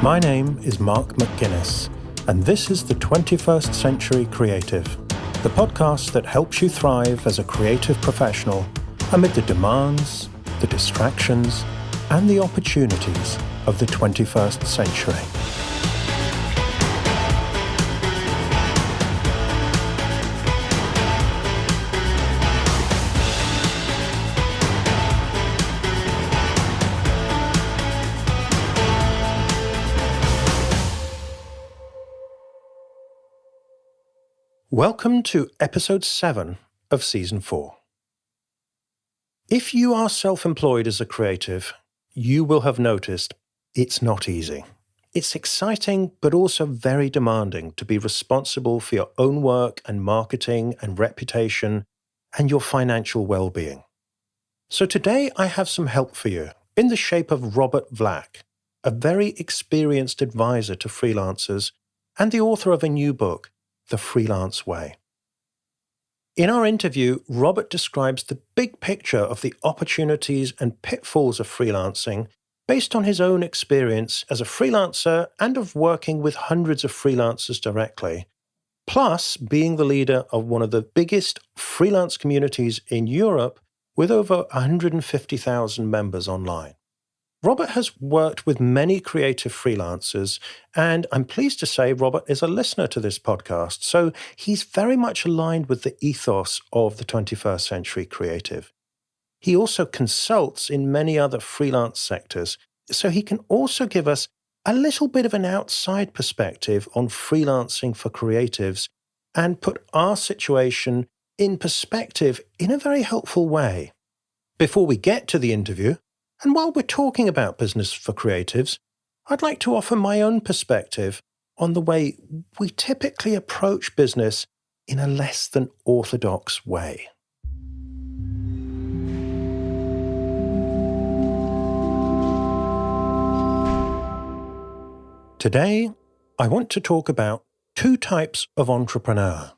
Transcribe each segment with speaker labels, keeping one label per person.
Speaker 1: My name is Mark McGuinness, and this is the 21st Century Creative, the podcast that helps you thrive as a creative professional amid the demands, the distractions, and the opportunities of the 21st century. Welcome to episode 7 of season 4. If you are self-employed as a creative, you will have noticed it's not easy. It's exciting, but also very demanding to be responsible for your own work and marketing and reputation and your financial well-being. So today I have some help for you in the shape of Robert Vlach, a very experienced advisor to freelancers and the author of a new book, The Freelance Way. In our interview, Robert describes the big picture of the opportunities and pitfalls of freelancing based on his own experience as a freelancer and of working with hundreds of freelancers directly, plus being the leader of one of the biggest freelance communities in Europe with over 150,000 members online. Robert has worked with many creative freelancers, and I'm pleased to say Robert is a listener to this podcast, so he's very much aligned with the ethos of the 21st Century Creative. He also consults in many other freelance sectors, so he can also give us a little bit of an outside perspective on freelancing for creatives and put our situation in perspective in a very helpful way. Before we get to the interview, and while we're talking about business for creatives, I'd like to offer my own perspective on the way we typically approach business in a less than orthodox way. Today, I want to talk about two types of entrepreneur.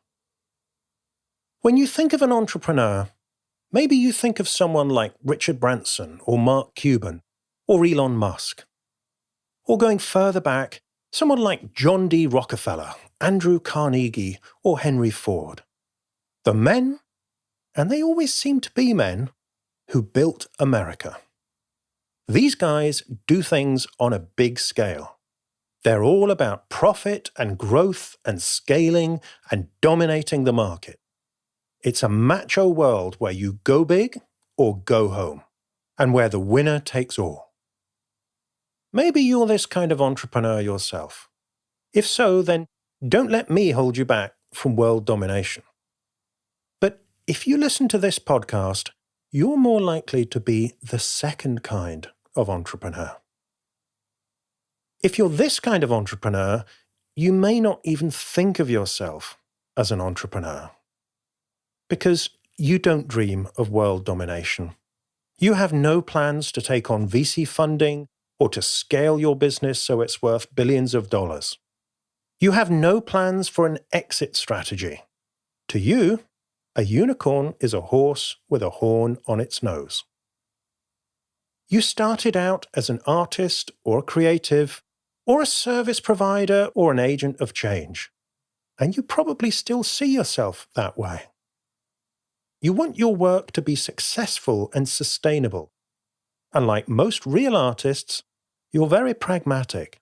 Speaker 1: When you think of an entrepreneur, maybe you think of someone like Richard Branson or Mark Cuban or Elon Musk. Or going further back, someone like John D. Rockefeller, Andrew Carnegie, or Henry Ford. The men, and they always seem to be men, who built America. These guys do things on a big scale. They're all about profit and growth and scaling and dominating the market. It's a macho world where you go big or go home, and where the winner takes all. Maybe you're this kind of entrepreneur yourself. If so, then don't let me hold you back from world domination. But if you listen to this podcast, you're more likely to be the second kind of entrepreneur. If you're this kind of entrepreneur, you may not even think of yourself as an entrepreneur. Because you don't dream of world domination. You have no plans to take on VC funding or to scale your business so it's worth billions of dollars. You have no plans for an exit strategy. To you, a unicorn is a horse with a horn on its nose. You started out as an artist or a creative or a service provider or an agent of change, and you probably still see yourself that way. You want your work to be successful and sustainable. And like most real artists, you're very pragmatic.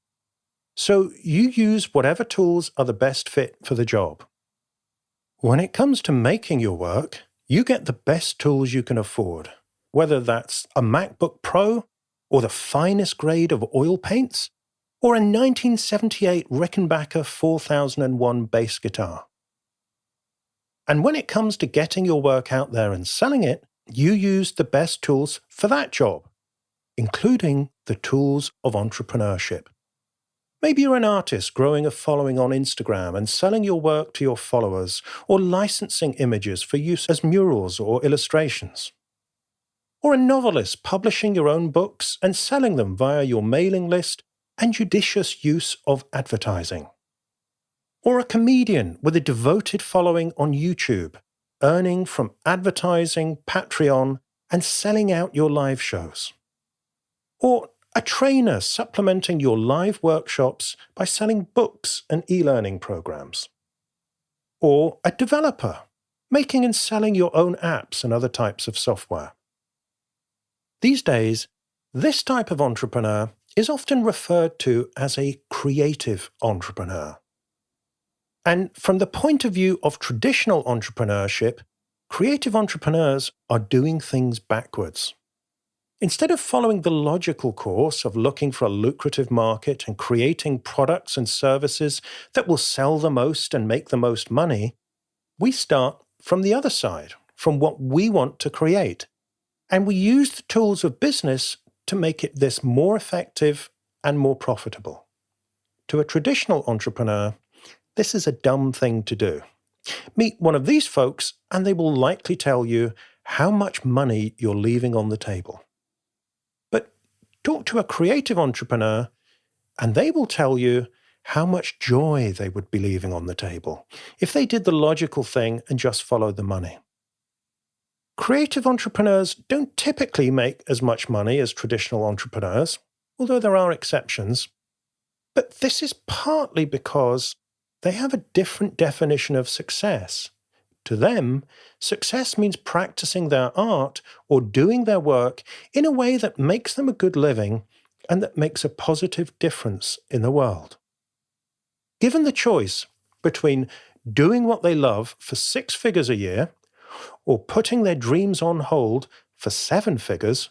Speaker 1: So you use whatever tools are the best fit for the job. When it comes to making your work, you get the best tools you can afford, whether that's a MacBook Pro or the finest grade of oil paints or a 1978 Rickenbacker 4001 bass guitar. And when it comes to getting your work out there and selling it, you use the best tools for that job, including the tools of entrepreneurship. Maybe you're an artist growing a following on Instagram and selling your work to your followers, or licensing images for use as murals or illustrations. Or a novelist publishing your own books and selling them via your mailing list and judicious use of advertising. Or a comedian with a devoted following on YouTube, earning from advertising, Patreon, and selling out your live shows. Or a trainer supplementing your live workshops by selling books and e-learning programs, or a developer making and selling your own apps and other types of software. These days, this type of entrepreneur is often referred to as a creative entrepreneur. And from the point of view of traditional entrepreneurship, creative entrepreneurs are doing things backwards. Instead of following the logical course of looking for a lucrative market and creating products and services that will sell the most and make the most money, we start from the other side, from what we want to create. And we use the tools of business to make it this more effective and more profitable. To a traditional entrepreneur, this is a dumb thing to do. Meet one of these folks and they will likely tell you how much money you're leaving on the table. But talk to a creative entrepreneur and they will tell you how much joy they would be leaving on the table if they did the logical thing and just followed the money. Creative entrepreneurs don't typically make as much money as traditional entrepreneurs, although there are exceptions. But this is partly because they have a different definition of success. To them, success means practicing their art or doing their work in a way that makes them a good living and that makes a positive difference in the world. Given the choice between doing what they love for 6 figures a year or putting their dreams on hold for 7 figures,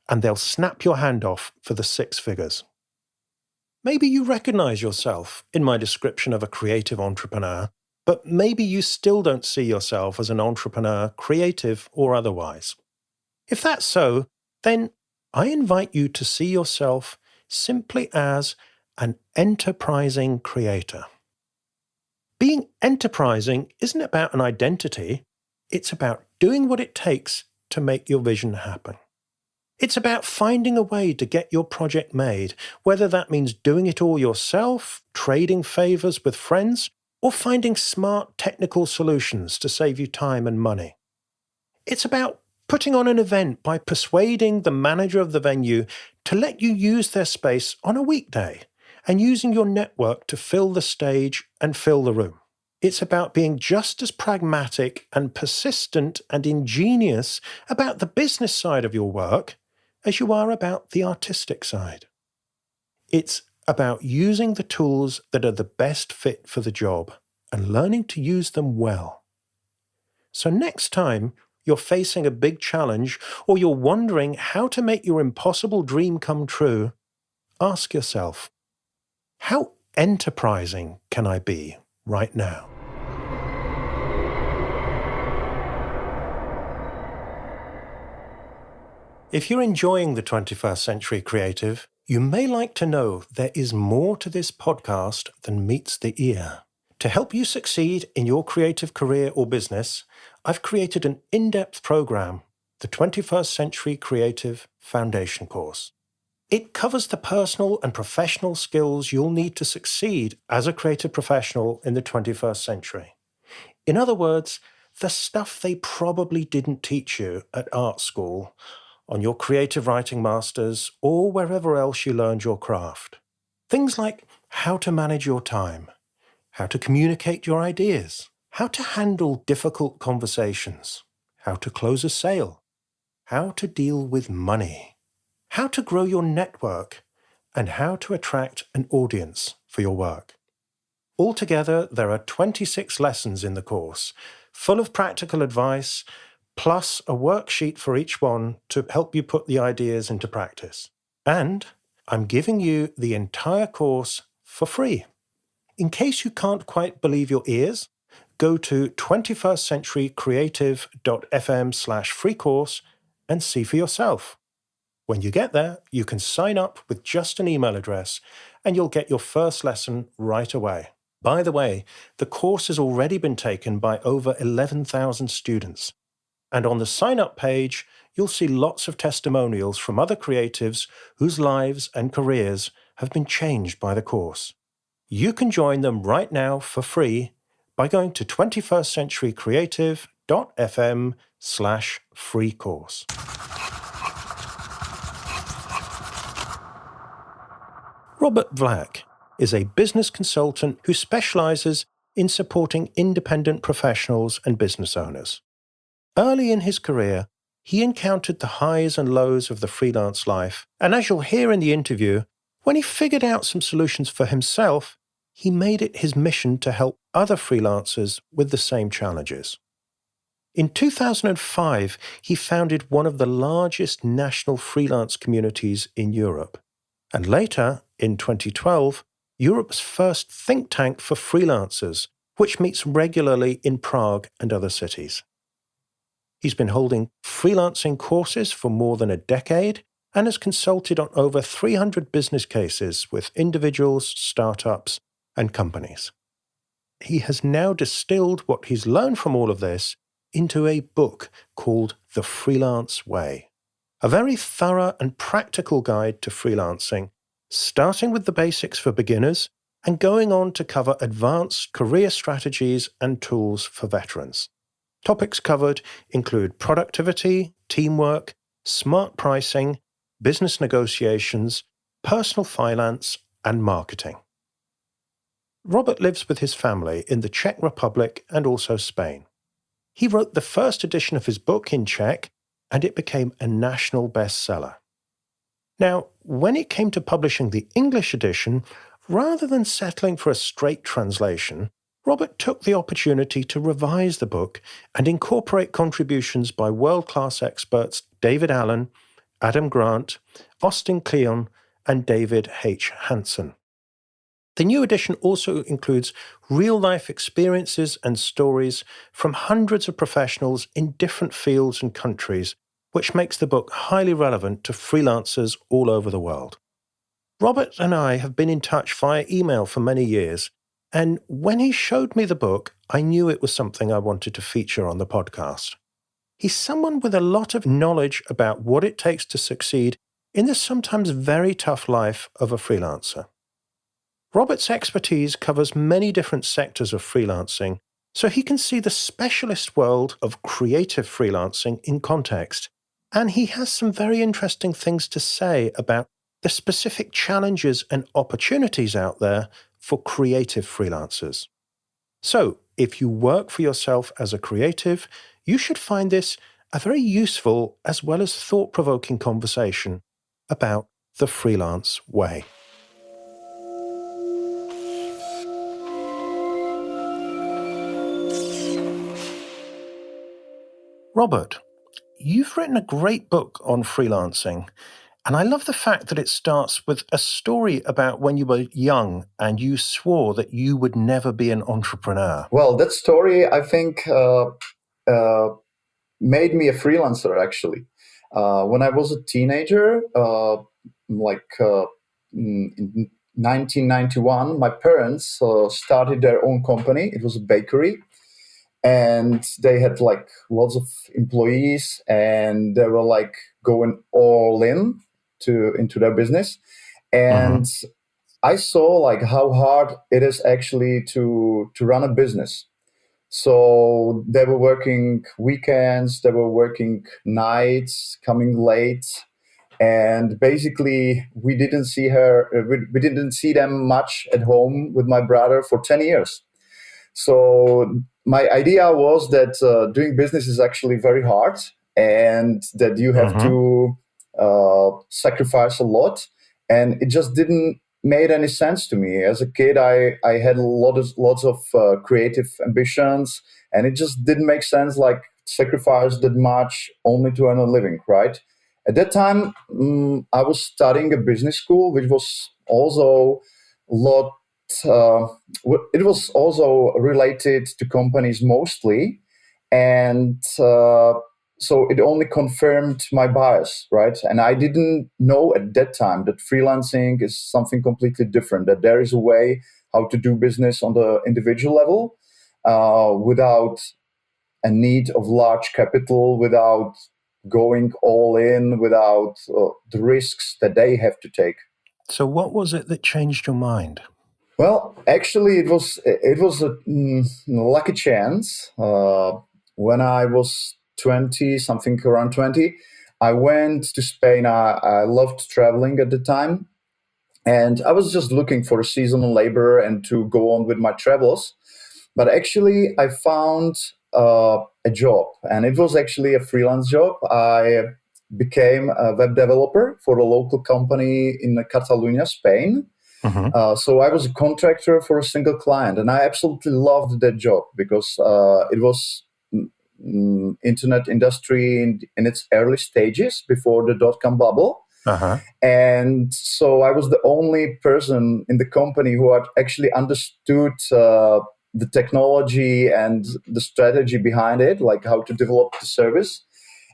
Speaker 1: and they'll snap your hand off for the 6 figures. Maybe you recognize yourself in my description of a creative entrepreneur, but maybe you still don't see yourself as an entrepreneur, creative or otherwise. If that's so, then I invite you to see yourself simply as an enterprising creator. Being enterprising isn't about an identity, it's about doing what it takes to make your vision happen. It's about finding a way to get your project made, whether that means doing it all yourself, trading favors with friends, or finding smart technical solutions to save you time and money. It's about putting on an event by persuading the manager of the venue to let you use their space on a weekday and using your network to fill the stage and fill the room. It's about being just as pragmatic and persistent and ingenious about the business side of your work as you are about the artistic side. It's about using the tools that are the best fit for the job and learning to use them well. So next time you're facing a big challenge or you're wondering how to make your impossible dream come true, ask yourself, how enterprising can I be right now? If you're enjoying the 21st Century Creative, you may like to know there is more to this podcast than meets the ear. To help you succeed in your creative career or business, I've created an in-depth program, the 21st Century Creative Foundation Course. It covers the personal and professional skills you'll need to succeed as a creative professional in the 21st century. In other words, the stuff they probably didn't teach you at art school, on your creative writing masters, or wherever else you learned your craft. Things like how to manage your time, how to communicate your ideas, how to handle difficult conversations, how to close a sale, how to deal with money, how to grow your network, and how to attract an audience for your work. Altogether, there are 26 lessons in the course, full of practical advice, plus a worksheet for each one to help you put the ideas into practice. And I'm giving you the entire course for free. In case you can't quite believe your ears, go to 21stcenturycreative.fm/free course and see for yourself. When you get there, you can sign up with just an email address and you'll get your first lesson right away. By the way, the course has already been taken by over 11,000 students. And on the sign-up page, you'll see lots of testimonials from other creatives whose lives and careers have been changed by the course. You can join them right now for free by going to 21stcenturycreative.fm/free course. Robert Vlach is a business consultant who specializes in supporting independent professionals and business owners. Early in his career, he encountered the highs and lows of the freelance life, and as you'll hear in the interview, when he figured out some solutions for himself, he made it his mission to help other freelancers with the same challenges. In 2005, he founded one of the largest national freelance communities in Europe, and later, in 2012, Europe's first think tank for freelancers, which meets regularly in Prague and other cities. He's been holding freelancing courses for more than a decade and has consulted on over 300 business cases with individuals, startups, and companies. He has now distilled what he's learned from all of this into a book called The Freelance Way, a very thorough and practical guide to freelancing, starting with the basics for beginners and going on to cover advanced career strategies and tools for veterans. Topics covered include productivity, teamwork, smart pricing, business negotiations, personal finance, and marketing. Robert lives with his family in the Czech Republic and also Spain. He wrote the first edition of his book in Czech, and it became a national bestseller. Now, when it came to publishing the English edition, rather than settling for a straight translation, Robert took the opportunity to revise the book and incorporate contributions by world-class experts David Allen, Adam Grant, Austin Kleon, and David H. Hansen. The new edition also includes real-life experiences and stories from hundreds of professionals in different fields and countries, which makes the book highly relevant to freelancers all over the world. Robert and I have been in touch via email for many years, and when he showed me the book, I knew it was something I wanted to feature on the podcast. He's someone with a lot of knowledge about what it takes to succeed in the sometimes very tough life of a freelancer. Robert's expertise covers many different sectors of freelancing, so he can see the specialist world of creative freelancing in context, and he has some very interesting things to say about the specific challenges and opportunities out there for creative freelancers. So, if you work for yourself as a creative, you should find this a very useful as well as thought-provoking conversation about the freelance way. Robert, you've written a great book on freelancing, and I love the fact that it starts with a story about when you were young and you swore that you would never be an entrepreneur.
Speaker 2: Well, that story, I think, made me a freelancer, actually. When I was a teenager, in 1991, my parents started their own company. It was a bakery. And they had like lots of employees, and they were like going all in into their business. And I saw like how hard it is actually to run a business. So they were working weekends, they were working nights, coming late, and basically we didn't see we didn't see them much at home with my brother for 10 years. So my idea was that doing business is actually very hard, and that you have to sacrifice a lot. And it just didn't made any sense to me. As a kid, I had lots of creative ambitions, and it just didn't make sense, like sacrifice that much only to earn a living, right? At that time, I was studying a business school, which was also a lot it was also related to companies mostly, and so it only confirmed my bias, right? And I didn't know at that time that freelancing is something completely different, that there is a way how to do business on the individual level without a need of large capital, without going all in, without the risks that they have to take.
Speaker 1: So what was it that changed your mind?
Speaker 2: Well, actually, it was a lucky chance. When I was 20, something around 20, I went to Spain. I loved traveling at the time, And I was just looking for a seasonal labor and to go on with my travels. But actually, I found a job, and it was actually a freelance job. I became a web developer for a local company in Catalonia, Spain.
Speaker 1: Mm-hmm.
Speaker 2: So I was a contractor for a single client, and I absolutely loved that job because it was internet industry in its early stages before the dot-com bubble.
Speaker 1: Uh-huh.
Speaker 2: And so I was the only person in the company who had actually understood the technology and the strategy behind it, like how to develop the service.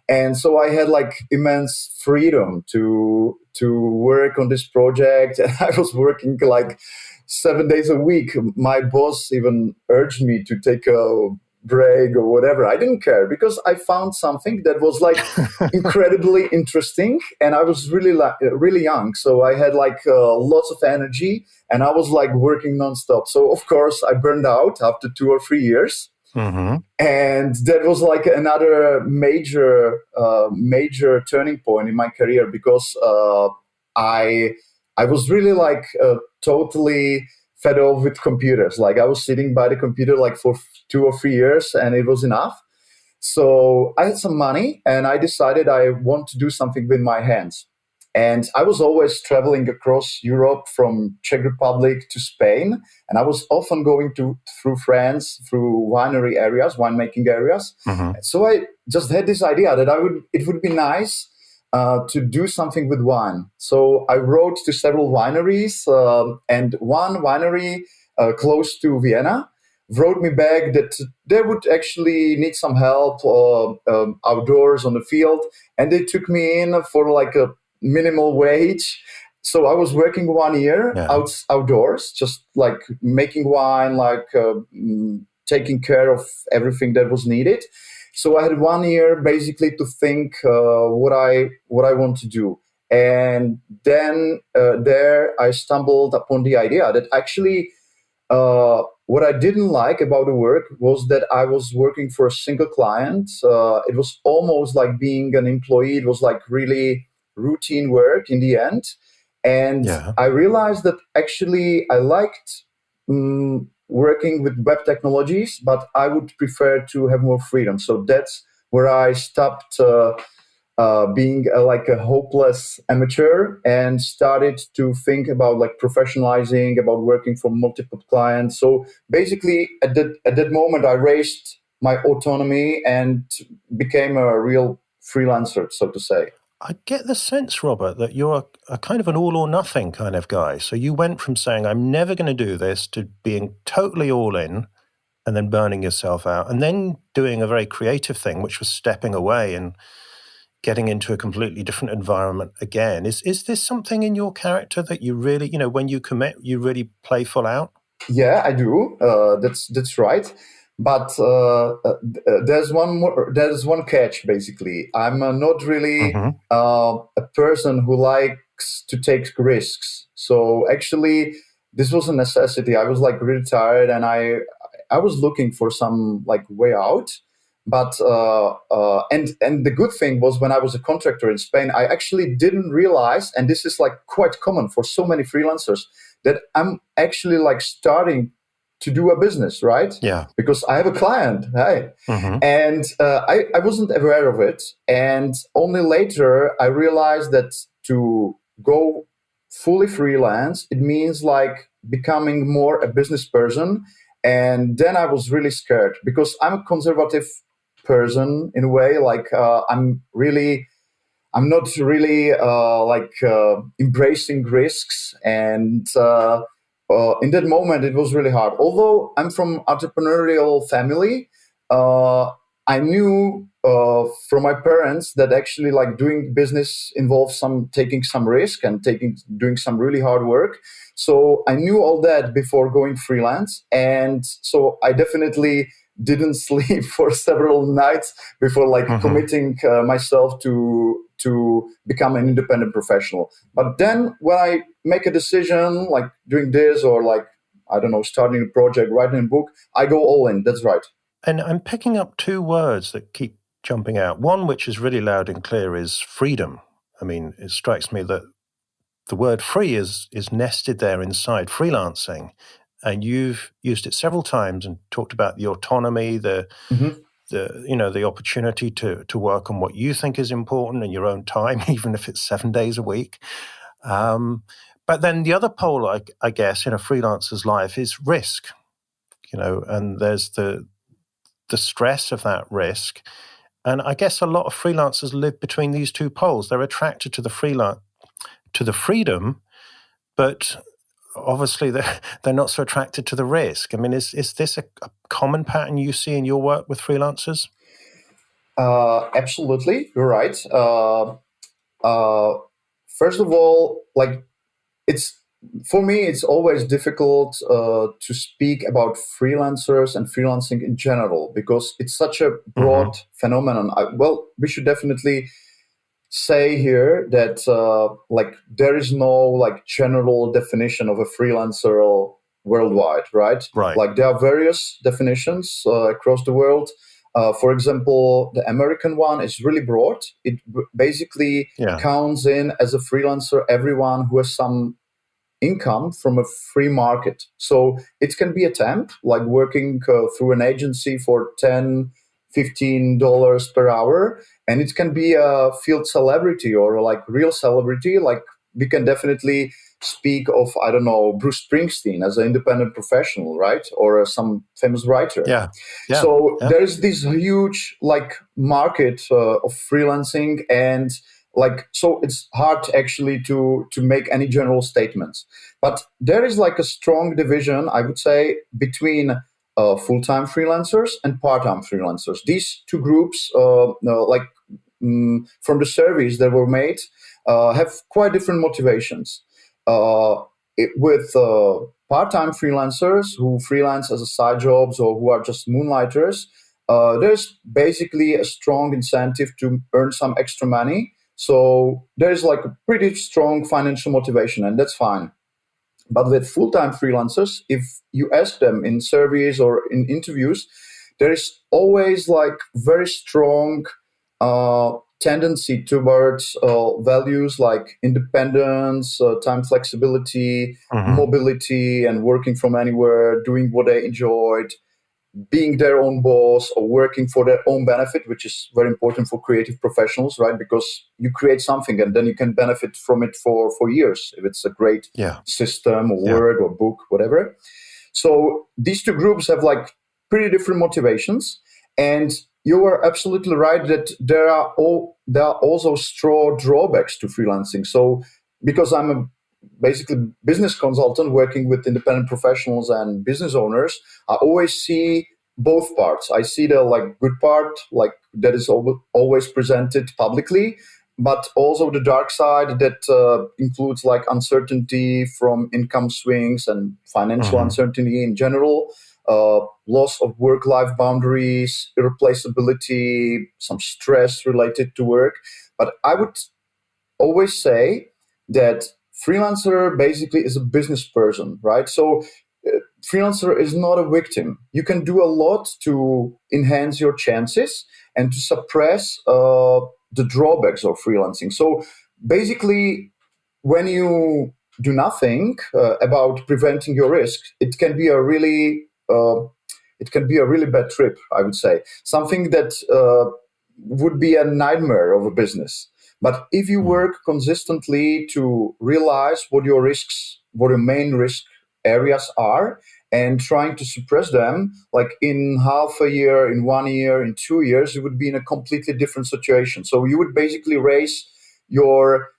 Speaker 2: And so I had like immense freedom to work on this project, and I was working like 7 days a week. My boss even urged me to take a break or whatever. I didn't care because I found something that was like incredibly interesting, and I was really young, so I had like lots of energy, and I was like working nonstop. So of course I burned out after 2 or 3 years.
Speaker 1: Mm-hmm.
Speaker 2: And that was like another major turning point in my career because I was really like totally fed up with computers. Like I was sitting by the computer like for 2 or 3 years, and it was enough. So I had some money, and I decided I want to do something with my hands. And I was always traveling across Europe from Czech Republic to Spain, and I was often going to through France, through winery areas, winemaking areas.
Speaker 1: Mm-hmm.
Speaker 2: So I just had this idea that it would be nice to do something with wine. So I wrote to several wineries, and one winery close to Vienna wrote me back that they would actually need some help outdoors on the field, and they took me in for like a minimal wage. So I was working 1 year
Speaker 1: Yeah.
Speaker 2: outdoors, just like making wine, like taking care of everything that was needed. So I had 1 year basically to think what I want to do. And then there I stumbled upon the idea that actually what I didn't like about the work was that I was working for a single client. It was almost like being an employee. It was like really routine work in the end. And
Speaker 1: Yeah.
Speaker 2: I realized that actually I liked working with web technologies, but I would prefer to have more freedom. So that's where I stopped being like a hopeless amateur and started to think about like professionalizing, about working for multiple clients. So basically, at that moment, I raised my autonomy and became a real freelancer, so to say.
Speaker 1: I get the sense, Robert, that you're a kind of an all or nothing kind of guy. So you went from saying, I'm never going to do this, to being totally all in and then burning yourself out, and then doing a very creative thing, which was stepping away and getting into a completely different environment again. Is this something in your character that you really, when you commit, you really play full out?
Speaker 2: Yeah, I do. That's right. But there's one more. There's one catch. Basically, I'm not really
Speaker 1: Mm-hmm.
Speaker 2: a person who likes to take risks. So actually, this was a necessity. I was like really tired, and I was looking for some like way out. But and the good thing was when I was a contractor in Spain, I actually didn't realize, and this is like quite common for so many freelancers, that I'm actually like starting to do a business, right?
Speaker 1: Yeah.
Speaker 2: Because I have a client, hey,
Speaker 1: Mm-hmm.
Speaker 2: and I wasn't aware of it, and only later I realized that to go fully freelance, it means like becoming more a business person, and then I was really scared because I'm a conservative person in a way, like I'm not really embracing risks, and in that moment it was really hard. Although I'm from entrepreneurial family, I knew from my parents that actually like doing business involves some taking some risk and doing some really hard work. So I knew all that before going freelance, and so I definitely didn't sleep for several nights before like
Speaker 1: Mm-hmm.
Speaker 2: committing myself to become an independent professional. But then when I make a decision like doing this or like I don't know, starting a project, writing a book, I go all in. That's right.
Speaker 1: And I'm picking up two words that keep jumping out. One, which is really loud and clear, is freedom. I mean, it strikes me that the word free is nested there inside freelancing, and you've used it several times and talked about the autonomy, the opportunity to work on what you think is important in your own time, even if it's 7 days a week. But then the other pole, I guess, in a freelancer's life is risk, and there's the stress of that risk. And I guess a lot of freelancers live between these two poles. They're attracted to the freedom, but obviously they're not so attracted to the risk. I mean, is this a common pattern you see in your work with freelancers?
Speaker 2: Absolutely, you're right. First of all, for me, it's always difficult to speak about freelancers and freelancing in general because it's such a broad phenomenon. We should definitely say here that there is no general definition of a freelancer worldwide, right?
Speaker 1: Right.
Speaker 2: Like there are various definitions across the world. For example, the American one is really broad. It basically counts in as a freelancer everyone who has some income from a free market. So it can be a temp, like working through an agency for $10, $15 per hour. And it can be a field celebrity or like real celebrity. Like we can definitely speak of, I don't know, Bruce Springsteen as an independent professional, right? Or some famous writer.
Speaker 1: Yeah.
Speaker 2: So there's this huge market of freelancing, and so it's hard actually to make any general statements. But there is a strong division, I would say, between full-time freelancers and part-time freelancers. These two groups, from the surveys that were made, have quite different motivations. With part-time freelancers who freelance as a side jobs or who are just moonlighters, there's basically a strong incentive to earn some extra money. So there's a pretty strong financial motivation, and that's fine. But with full-time freelancers, if you ask them in surveys or in interviews, there is always very strong tendency towards values like independence, time flexibility, mobility, and working from anywhere, doing what they enjoyed, being their own boss or working for their own benefit, which is very important for creative professionals, right? Because you create something and then you can benefit from it for years if it's a great system or word or book, whatever. So these two groups have pretty different motivations. And you are absolutely right that there are also strong drawbacks to freelancing. So because I'm a basically business consultant working with independent professionals and business owners, I always see both parts. I see the good part, that is always presented publicly, but also the dark side that includes uncertainty from income swings and financial uncertainty in general, loss of work-life boundaries, irreplaceability, some stress related to work. But I would always say that freelancer basically is a business person, right? So freelancer is not a victim. You can do a lot to enhance your chances and to suppress the drawbacks of freelancing. So basically, when you do nothing about preventing your risk, it can be a really bad trip, I would say. Something that would be a nightmare of a business. But if you work consistently to realize what your main risk areas are, and trying to suppress them, in half a year, in 1 year, in 2 years, you would be in a completely different situation. So you would basically raise your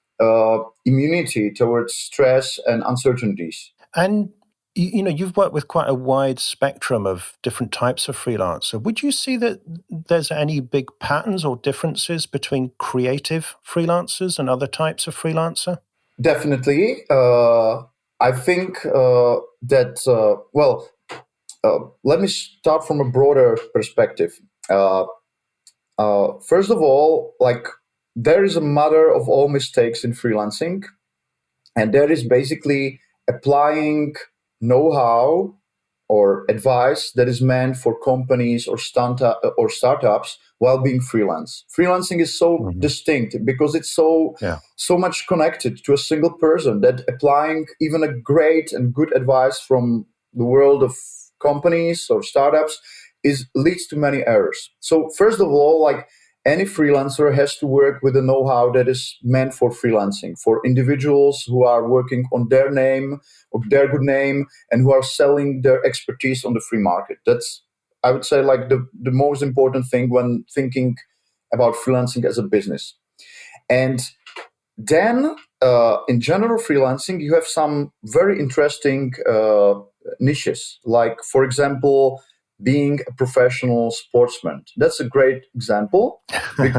Speaker 2: immunity towards stress and uncertainties.
Speaker 1: And you've worked with quite a wide spectrum of different types of freelancer. Would you see that there's any big patterns or differences between creative freelancers and other types of freelancer?
Speaker 2: Definitely. I think that, let me start from a broader perspective. First of all, there is a mother of all mistakes in freelancing, and that is basically applying know-how or advice that is meant for companies or startups while being freelance. Freelancing is so distinct because it's so much connected to a single person that applying even a great and good advice from the world of companies or startups leads to many errors. So first of all, like any freelancer has to work with a know-how that is meant for freelancing, for individuals who are working on their name or their good name and who are selling their expertise on the free market. That's, I would say, like the most important thing when thinking about freelancing as a business. And then, in general freelancing, you have some very interesting niches, like, for example, being a professional sportsman. That's a great example.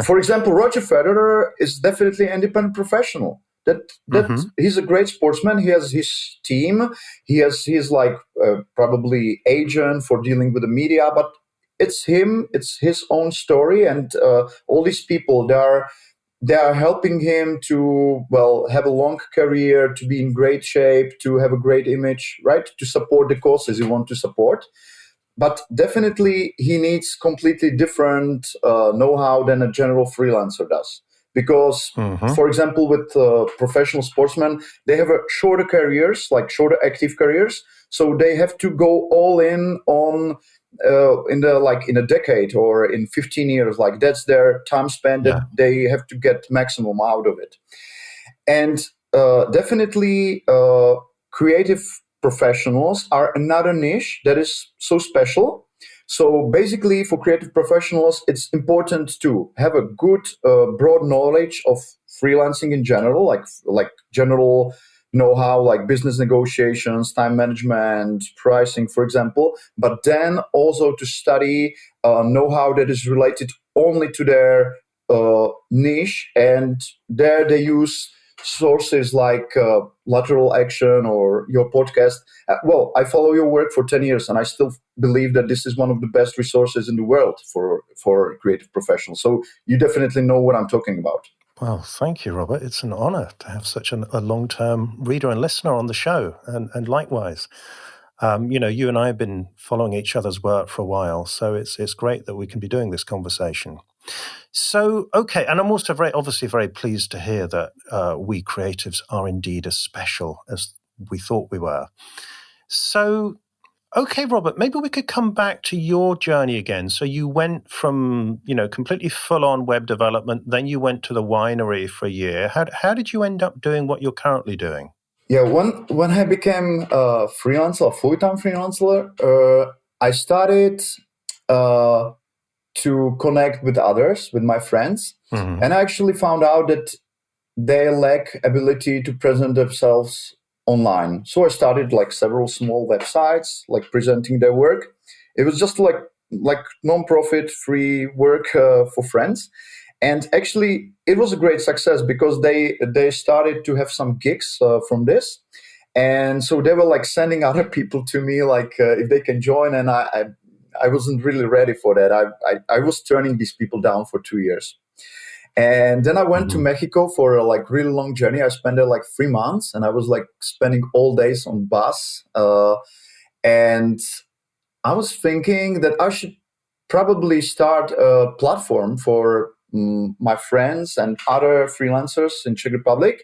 Speaker 2: For example, Roger Federer is definitely an independent professional. He's a great sportsman. He has his team. He's like probably agent for dealing with the media, but it's him. It's his own story, and all these people they are helping him to, well, have a long career, to be in great shape, to have a great image, right? To support the causes you want to support. But definitely he needs completely different know-how than a general freelancer does. Because, for example, with professional sportsmen, they have shorter careers, like shorter active careers. So they have to go all in on in a decade or in 15 years. Like that's their time span that they have to get maximum out of it. And definitely creative professionals are another niche that is so special. So basically, for creative professionals, it's important to have a good, broad knowledge of freelancing in general, like general know-how, like business negotiations, time management, pricing, for example. But then also to study know-how that is related only to their niche, and there they use sources like Lateral Action or your podcast. Well, I follow your work for 10 years and I still believe that this is one of the best resources in the world for creative professionals. So you definitely know what I'm talking about.
Speaker 1: Well, thank you, Robert. It's an honor to have such a long-term reader and listener on the show, and likewise. You and I have been following each other's work for a while, so it's great that we can be doing this conversation. So, okay, and I'm also obviously very pleased to hear that we creatives are indeed as special as we thought we were. So, okay, Robert, maybe we could come back to your journey again. So you went from, completely full-on web development, then you went to the winery for a year. How did you end up doing what you're currently doing?
Speaker 2: Yeah, when I became a freelancer, a full-time freelancer, I started to connect with others, with my friends. And I actually found out that they lack ability to present themselves online. So I started like several small websites, like presenting their work. It was just like non-profit free work for friends. And actually, it was a great success because they started to have some gigs from this. And so they were like sending other people to me, like if they can join. And I wasn't really ready for that. I was turning these people down for 2 years. And then I went to Mexico for a like really long journey. I spent there like 3 months, and I was like spending all days on bus. And I was thinking that I should probably start a platform for my friends and other freelancers in Czech Republic.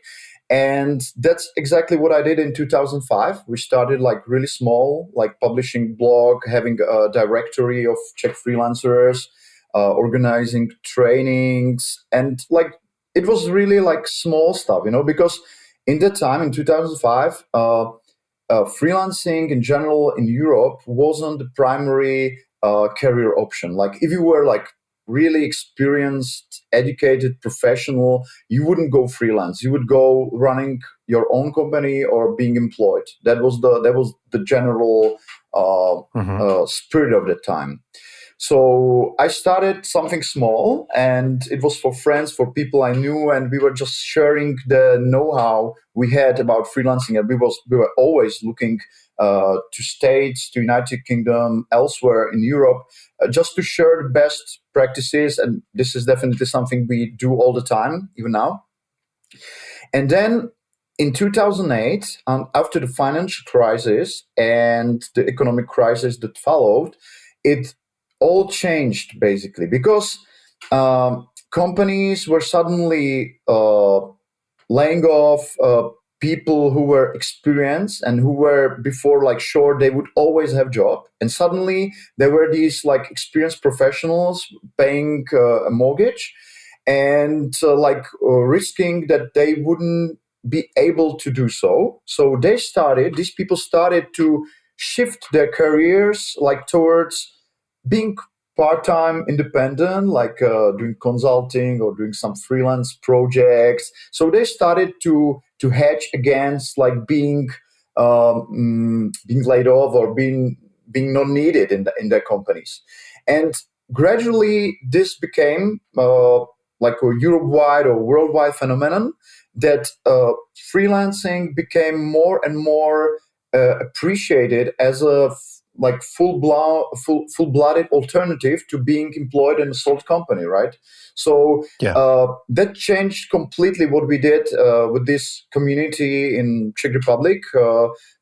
Speaker 2: And that's exactly what I did in 2005. We started like really small, like publishing blog, having a directory of Czech freelancers, organizing trainings, and like it was really like small stuff, because in that time in 2005, freelancing in general in Europe wasn't the primary career option. Like if you were like really experienced, educated professional, you wouldn't go freelance. You would go running your own company or being employed. That was the general spirit of the time. So I started something small, and it was for friends, for people I knew, and we were just sharing the know-how we had about freelancing. And we were always looking to States, to United Kingdom, elsewhere in Europe, just to share the best practices. And this is definitely something we do all the time, even now. And then in 2008, after the financial crisis and the economic crisis that followed, it all changed basically because companies were suddenly laying off people who were experienced and who were before like sure they would always have job, and suddenly there were these like experienced professionals paying a mortgage and risking that they wouldn't be able to do so. So these people started to shift their careers like towards being part-time independent, like doing consulting or doing some freelance projects. So they started to hedge against like being laid off or being not needed in their companies. And gradually this became like a Europe-wide or worldwide phenomenon that freelancing became more and more appreciated as a like full-blooded alternative to being employed in a sold company, right? So
Speaker 1: Yeah.
Speaker 2: that changed completely what we did with this community in Czech Republic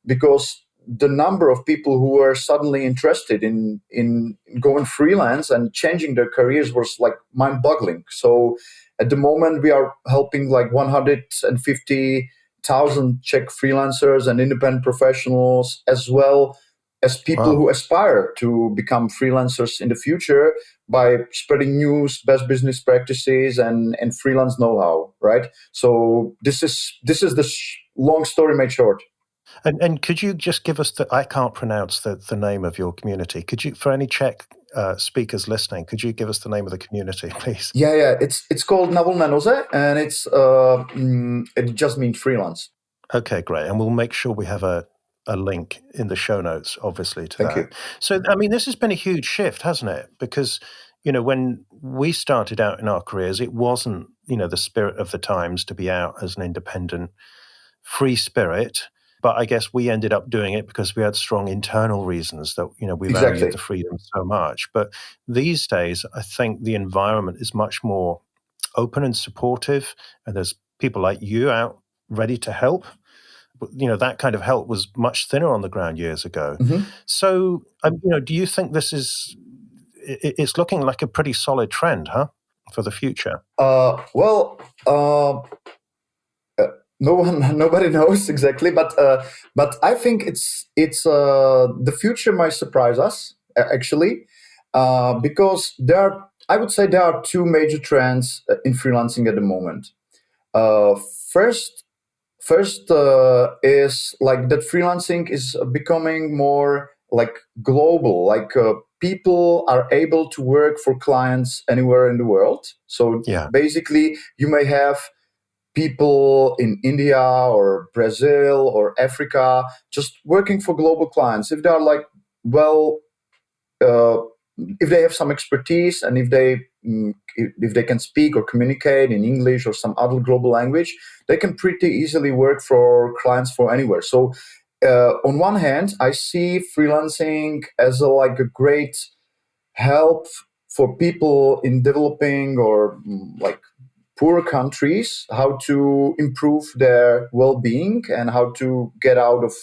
Speaker 2: because the number of people who were suddenly interested in going freelance and changing their careers was like mind-boggling. So at the moment we are helping like 150,000 Czech freelancers and independent professionals, as well as people who aspire to become freelancers in the future, by spreading news, best business practices, and freelance know-how, right? So this is the long story made short.
Speaker 1: And could you just give us I can't pronounce the name of your community. Could you, for any Czech speakers listening, could you give us the name of the community, please?
Speaker 2: Yeah. It's called Na Volné Noze, and it just means freelance.
Speaker 1: Okay, great. And we'll make sure we have a link in the show notes, obviously, to
Speaker 2: Thank
Speaker 1: that.
Speaker 2: you.
Speaker 1: So, I mean, this has been a huge shift, hasn't it? Because, when we started out in our careers, it wasn't, the spirit of the times to be out as an independent, free spirit. But I guess we ended up doing it because we had strong internal reasons that, we
Speaker 2: Exactly.
Speaker 1: valued the freedom so much. But these days, I think the environment is much more open and supportive, and there's people like you out ready to help. That kind of help was much thinner on the ground years ago.
Speaker 2: Mm-hmm.
Speaker 1: So, do you think this is, it's looking like a pretty solid trend, huh, for the future?
Speaker 2: Nobody knows exactly, but I think it's the future might surprise us actually, because I would say there are two major trends in freelancing at the moment. Uh, first, is like that freelancing is becoming more like global, like people are able to work for clients anywhere in the world. So basically you may have people in India or Brazil or Africa just working for global clients. If they are like, well, if they have some expertise, and if they can speak or communicate in English or some other global language, they can pretty easily work for clients for anywhere. So on one hand, I see freelancing as a great help for people in developing or like poor countries, how to improve their well-being and how to get out of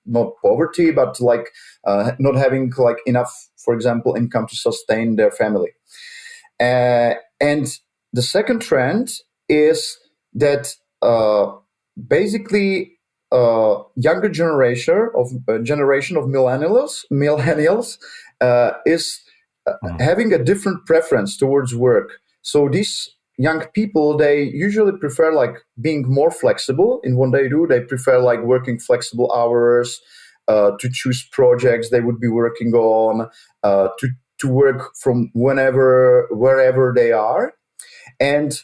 Speaker 2: not poverty, but not having enough, for example, income to sustain their family. And the second trend is that basically younger generation of millennials is having a different preference towards work. So these young people, they usually prefer being more flexible in what they do. They prefer working flexible hours, to choose projects they would be working on, to work from wherever they are. And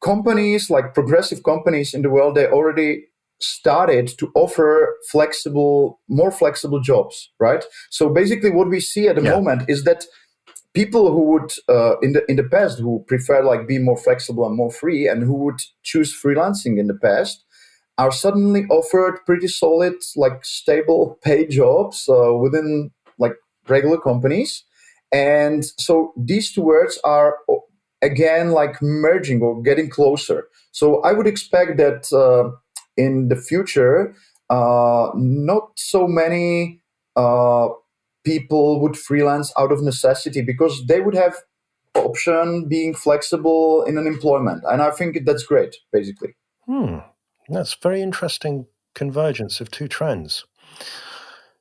Speaker 2: companies, like progressive companies in the world, they already started to offer more flexible jobs, right? So basically what we see at the moment is that people who would in the past, who prefer be more flexible and more free, and who would choose freelancing in the past, are suddenly offered pretty solid stable paid jobs within regular companies. And so these two words are again like merging or getting closer. So I would expect that in the future, not so many people would freelance out of necessity because they would have option being flexible in an employment, and I think that's great, basically.
Speaker 1: That's very interesting convergence of two trends.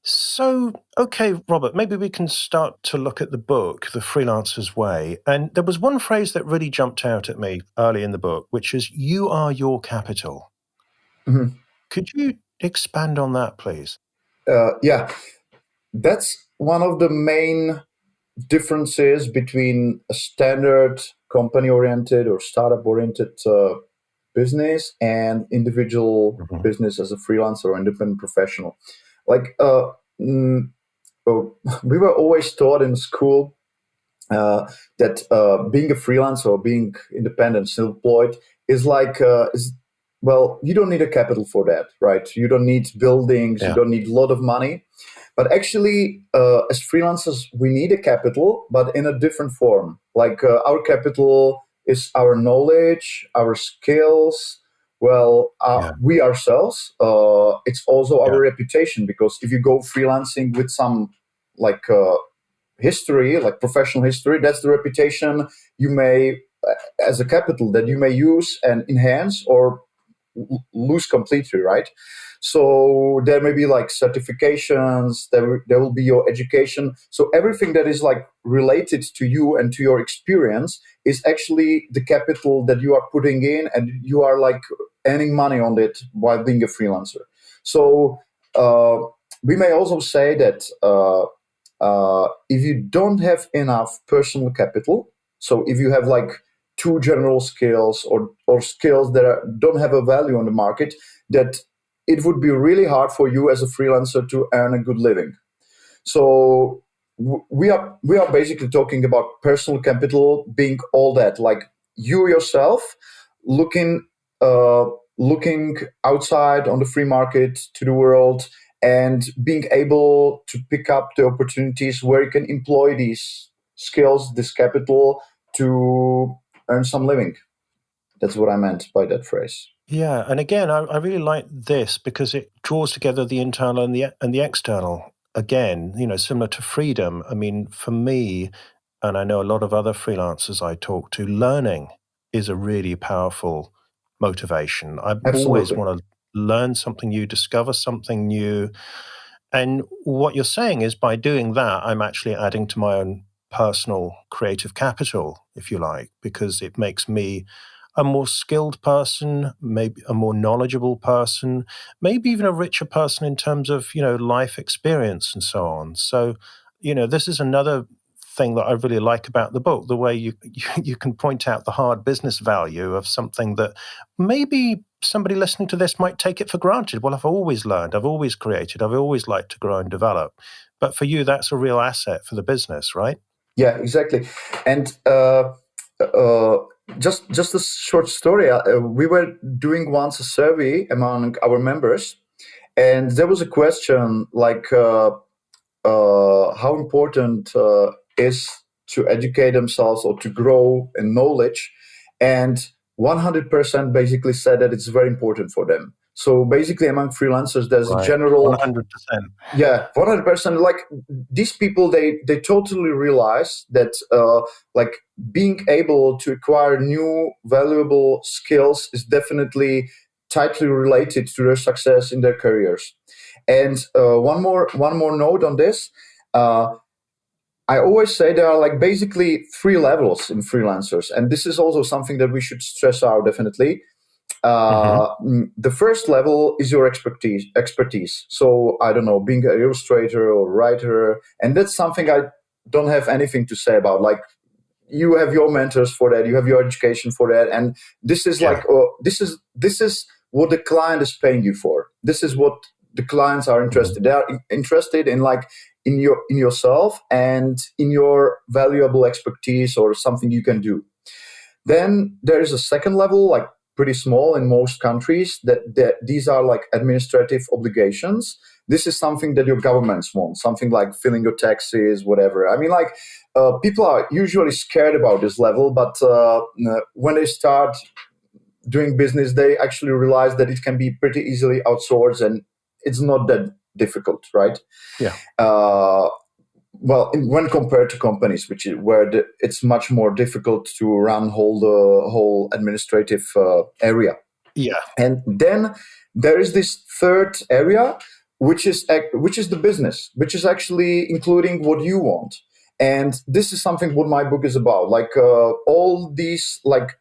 Speaker 1: So, okay, Robert, maybe we can start to look at the book, The Freelancer's Way. And there was one phrase that really jumped out at me early in the book, which is, you are your capital.
Speaker 2: Mm-hmm.
Speaker 1: Could you expand on that, please?
Speaker 2: Yeah, that's one of the main differences between a standard company-oriented or startup-oriented business and individual business as a freelancer or independent professional. Like we were always taught in school that being a freelancer or being independent, self-employed, is like well, you don't need a capital for that, right? You don't need buildings, you don't need a lot of money. But actually, as freelancers, we need a capital, but in a different form. Like our capital is our knowledge, our skills. Well, we ourselves. It's also our reputation, because if you go freelancing with some like history, like professional history, that's the reputation you may, as a capital that you may use and enhance or lose completely, right? So there may be like certifications, there will be your education. So everything that is like related to you and to your experience is actually the capital that you are putting in, and you are like earning money on it while being a freelancer. So we may also say that if you don't have enough personal capital, so if you have like too general skills or skills that don't have a value on the market, that it would be really hard for you as a freelancer to earn a good living. So we are basically talking about personal capital being all that, like you yourself looking outside on the free market to the world, and being able to pick up the opportunities where you can employ these skills, this capital, to earn some living. That's what I meant by that phrase.
Speaker 1: Yeah, and again, I really like this because it draws together the internal and the external. Again, similar to freedom. I mean, for me, and I know a lot of other freelancers I talk to, learning is a really powerful motivation. I always
Speaker 2: Absolutely.
Speaker 1: want to learn something new, discover something new. And what you're saying is, by doing that, I'm actually adding to my own personal creative capital, if you like, because it makes me a more skilled person, maybe a more knowledgeable person, maybe even a richer person in terms of, life experience and so on. So, this is another thing that I really like about the book, the way you can point out the hard business value of something that maybe somebody listening to this might take it for granted. Well, I've always learned, I've always created, I've always liked to grow and develop. But for you, that's a real asset for the business, right?
Speaker 2: Yeah, exactly. And just a short story. We were doing once a survey among our members, and there was a question like, how important is to educate themselves or to grow in knowledge, and 100% basically said that it's very important for them. So basically, among freelancers, there's a general
Speaker 1: 100%.
Speaker 2: Yeah, 100%. Like these people, they totally realize that like being able to acquire new valuable skills is definitely tightly related to their success in their careers. And one more note on this. I always say there are like basically three levels in freelancers, and this is also something that we should stress out definitely. The first level is your expertise. So I don't know, being an illustrator or writer, and that's something I don't have anything to say about. Like you have your mentors for that, you have your education for that, and this is like this is what the client is paying you for. This is what the clients are interested. They are interested in like in yourself and in your valuable expertise or something you can do. Then there is a second level, like pretty small in most countries, that these are like administrative obligations. this is something that your governments want, something like filling your taxes, whatever. I mean, like, people are usually scared about this level, but when they start doing business, they actually realize that it can be pretty easily outsourced and it's not that difficult, right?
Speaker 1: Yeah.
Speaker 2: When compared to companies, which is where it's much more difficult to run the whole administrative area.
Speaker 1: Yeah.
Speaker 2: And then there is this third area, which is the business, which is actually including what you want. And this is something what my book is about, like all these like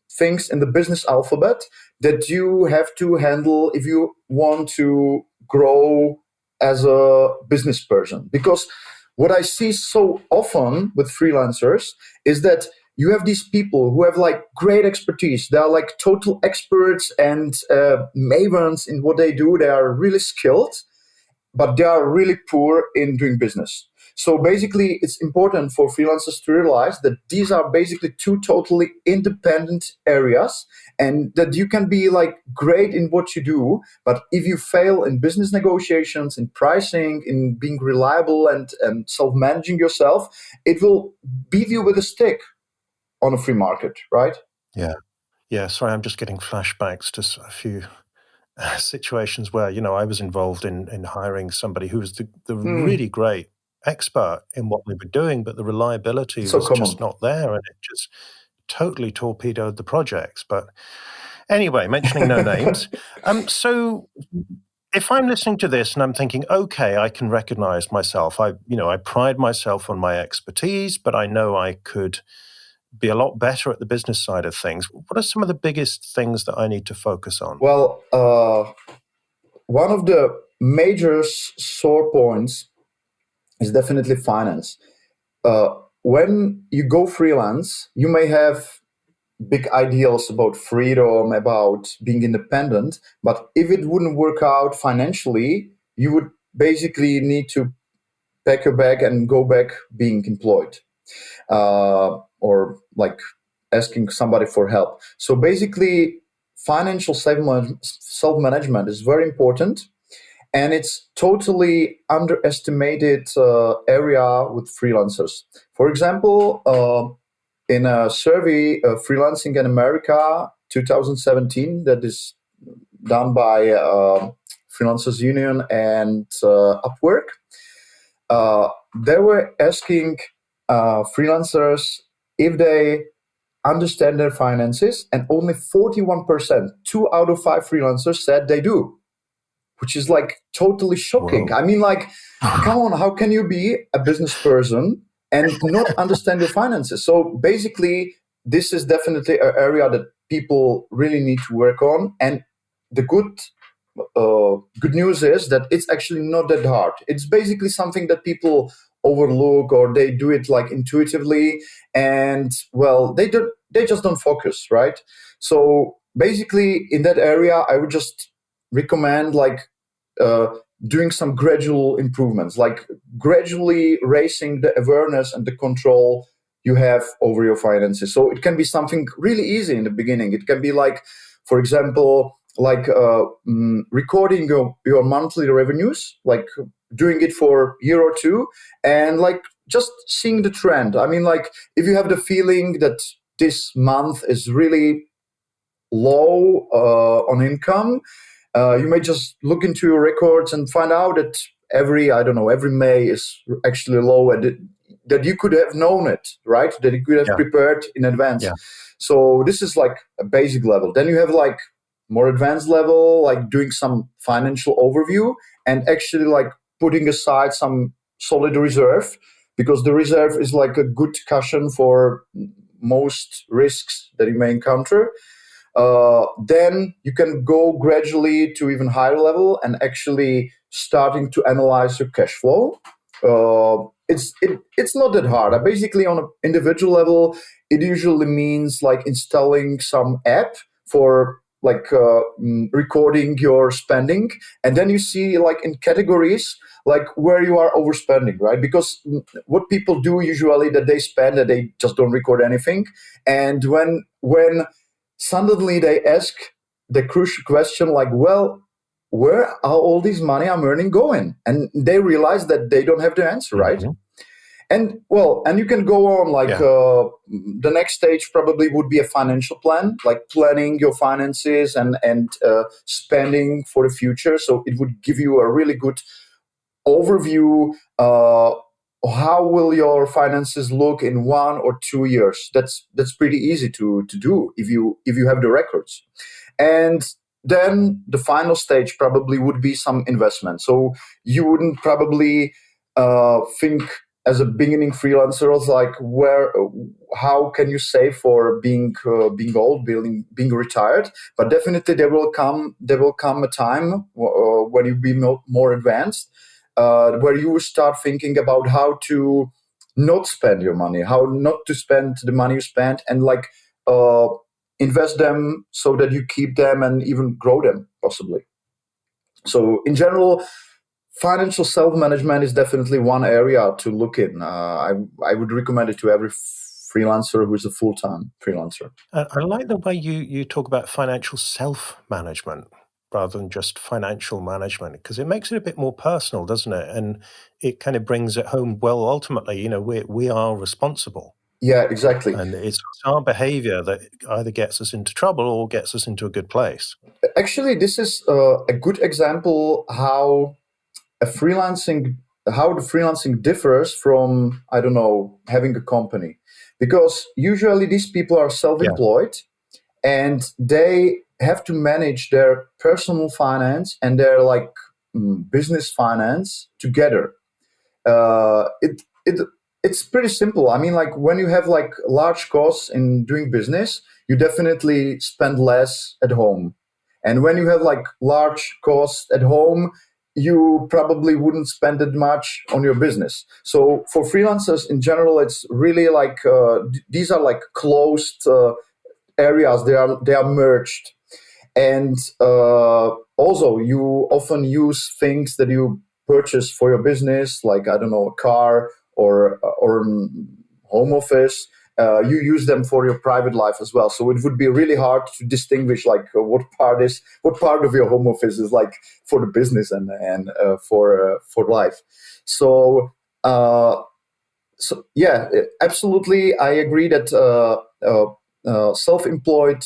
Speaker 2: things in the business alphabet that you have to handle if you want to grow as a business person. Because what I see so often with freelancers is that you have these people who have like great expertise. They are like total experts and mavens in what they do. They are really skilled, but they are really poor in doing business. So basically, it's important for freelancers to realize that these are basically two totally independent areas, and that you can be like great in what you do, but if you fail in business negotiations, in pricing, in being reliable and self-managing yourself, it will beat you with a stick on a free market, right?
Speaker 1: Yeah. Yeah. Sorry, I'm just getting flashbacks to a few situations where, I was involved in hiring somebody who was the really great expert in what we were doing, but the reliability was just not there, and it just totally torpedoed the projects. But anyway, mentioning no names. So if I'm listening to this and I'm thinking, okay, I can recognize myself. I pride myself on my expertise, but I know I could be a lot better at the business side of things. What are some of the biggest things that I need to focus on?
Speaker 2: Well, one of the major sore points is definitely finance. When you go freelance, you may have big ideals about freedom, about being independent, but if it wouldn't work out financially, you would basically need to pack your bag and go back being employed, or like asking somebody for help. So basically, financial self-management is very important. And it's totally underestimated area with freelancers. For example, in a survey, Freelancing in America 2017, that is done by Freelancers Union and Upwork, they were asking freelancers if they understand their finances, and only 41%, 2 out of 5 freelancers said they do, which is like totally shocking.
Speaker 1: Whoa.
Speaker 2: I mean, like, come on, how can you be a business person and not understand your finances? So basically, this is definitely an area that people really need to work on. And the good news is that it's actually not that hard. It's basically something that people overlook, or they do it like intuitively, and well, they just don't focus, right? So basically, in that area, I would just recommend like doing some gradual improvements, like gradually raising the awareness and the control you have over your finances. So it can be something really easy in the beginning. It can be like, for example, like recording your monthly revenues, like doing it for a year or two, and like just seeing the trend. I mean, like if you have the feeling that this month is really low on income, you may just look into your records and find out that every May is actually low, and that you could have known it, right? That you could have prepared in advance.
Speaker 1: Yeah.
Speaker 2: So this is like a basic level. Then you have like more advanced level, like doing some financial overview and actually like putting aside some solid reserve, because the reserve is like a good cushion for most risks that you may encounter. Then you can go gradually to even higher level and actually starting to analyze your cash flow. It's not that hard. Basically, on an individual level, it usually means like installing some app for like recording your spending, and then you see like in categories like where you are overspending, right? Because what people do usually, that they spend and they just don't record anything, and when suddenly they ask the crucial question like, well, where are all this money I'm earning going? And they realize that they don't have the answer, right? And and you can go on the next stage probably would be a financial plan, like planning your finances and spending for the future. So it would give you a really good overview. How will your finances look in 1 or 2 years? That's pretty easy to do if you have the records. And then the final stage probably would be some investment. So you wouldn't probably think as a beginning freelancer like how can you save for being old, being retired. But definitely there will come a time when you be more advanced, where you start thinking about how to not spend your money, how not to spend the money you spent, and invest them so that you keep them and even grow them possibly. So in general, financial self-management is definitely one area to look in. I would recommend it to every freelancer who is a full-time freelancer.
Speaker 1: I like the way you talk about financial self-management rather than just financial management, because it makes it a bit more personal, doesn't it? And it kind of brings it home. Well, ultimately, we are responsible.
Speaker 2: Yeah, exactly.
Speaker 1: And it's our behavior that either gets us into trouble or gets us into a good place.
Speaker 2: Actually, this is a good example how the freelancing differs from, I don't know, having a company. Because usually these people are self-employed and they have to manage their personal finance and their business finance together. It's pretty simple. I mean, when you have large costs in doing business, you definitely spend less at home. And when you have large costs at home, you probably wouldn't spend it much on your business. So for freelancers in general, it's really these are closed areas. They are merged. And also you often use things that you purchase for your business, like, I don't know, a car or home office. You use them for your private life as well. So it would be really hard to distinguish what part of your home office is for the business and for life. So yeah, absolutely, I agree that self-employed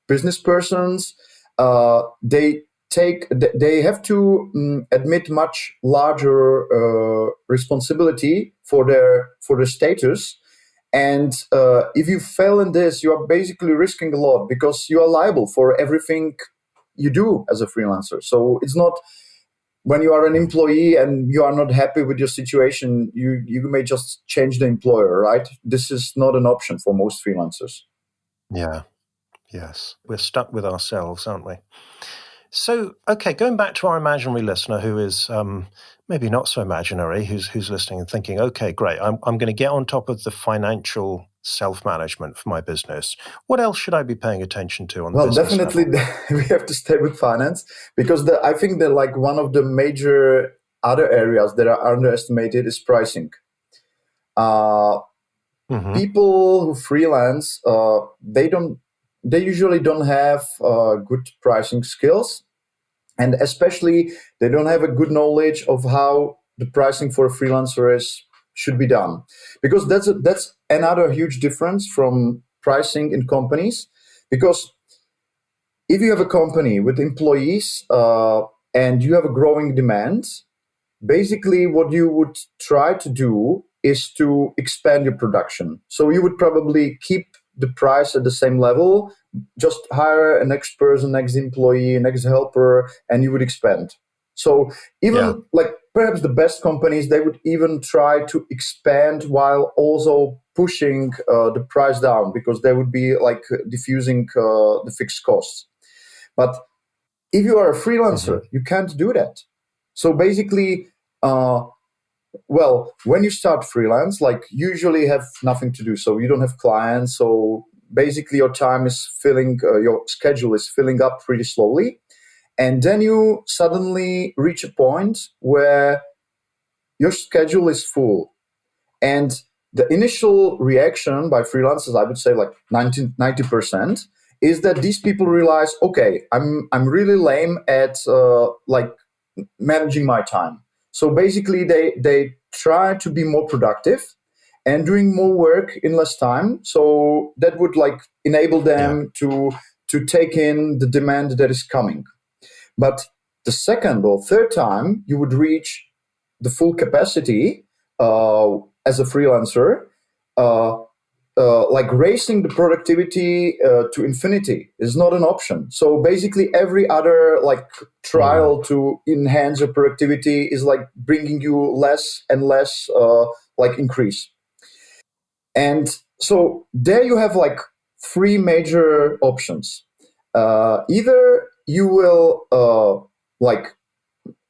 Speaker 2: business persons they have to admit much larger responsibility for their status. And if you fail in this, you are basically risking a lot because you are liable for everything you do as a freelancer. So it's not when you are an employee and you are not happy with your situation, you may just change the employer, right? This is not an option for most freelancers.
Speaker 1: Yeah. Yes. We're stuck with ourselves, aren't we? So, okay, going back to our imaginary listener who is maybe not so imaginary, who's listening and thinking, okay, great, I'm going to get on top of the financial self-management for my business. What else should I be paying attention to on the business
Speaker 2: definitely
Speaker 1: level?
Speaker 2: We have to stay with finance because I think that one of the major other areas that are underestimated is pricing. People who freelance, they usually don't have good pricing skills, and especially they don't have a good knowledge of how the pricing for a freelancer should be done, because that's another huge difference from pricing in companies. Because if you have a company with employees and you have a growing demand, basically what you would try to do is to expand your production. So you would probably keep the price at the same level, just hire a next person, next employee, next helper, and you would expand. So even perhaps the best companies, they would even try to expand while also pushing the price down, because they would be diffusing the fixed costs. But if you are a freelancer, you can't do that. So basically, when you start freelance, usually have nothing to do. So you don't have clients. So basically your time is your schedule is filling up pretty slowly. And then you suddenly reach a point where your schedule is full. And the initial reaction by freelancers, I would say 90%, is that these people realize, okay, I'm really lame at like managing my time. So basically, they try to be more productive and doing more work in less time. So that would like enable them to take in the demand that is coming. But the second or third time you would reach the full capacity as a freelancer, uh, like raising the productivity to infinity is not an option. So basically, every other like trial to enhance your productivity is like bringing you less and less like increase. And so there you have like three major options. Either you will like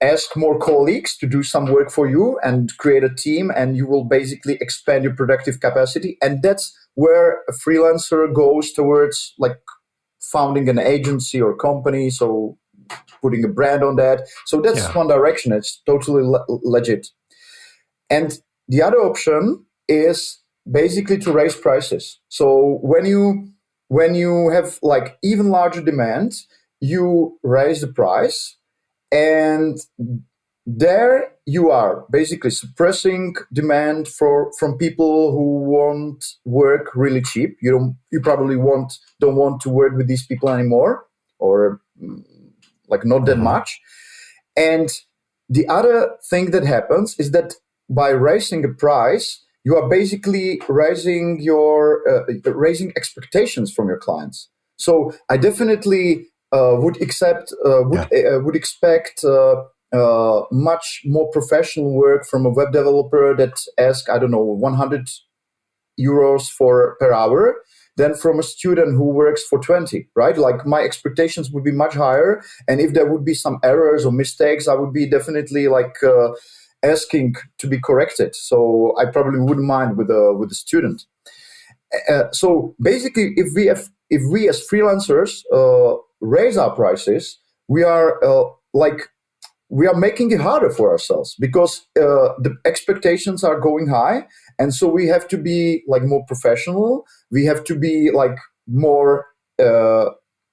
Speaker 2: ask more colleagues to do some work for you and create a team, and you will basically expand your productive capacity. And that's where a freelancer goes towards like founding an agency or company. So putting a brand on that. So that's one direction. It's totally legit. And the other option is basically to raise prices. So when you have like even larger demand, you raise the price, and there you are basically suppressing demand from people who want work really cheap. You probably don't want to work with these people anymore, or like not that much. And the other thing that happens is that by raising a price, you are basically raising raising expectations from your clients. So I definitely would expect much more professional work from a web developer that asks, I don't know, 100 euros per hour than from a student who works for 20, right? Like my expectations would be much higher. And if there would be some errors or mistakes, I would be definitely like asking to be corrected. So I probably wouldn't mind with a student. So basically, if we as freelancers raise our prices, we are making it harder for ourselves, because the expectations are going high, and so we have to be like more professional. We have to be like more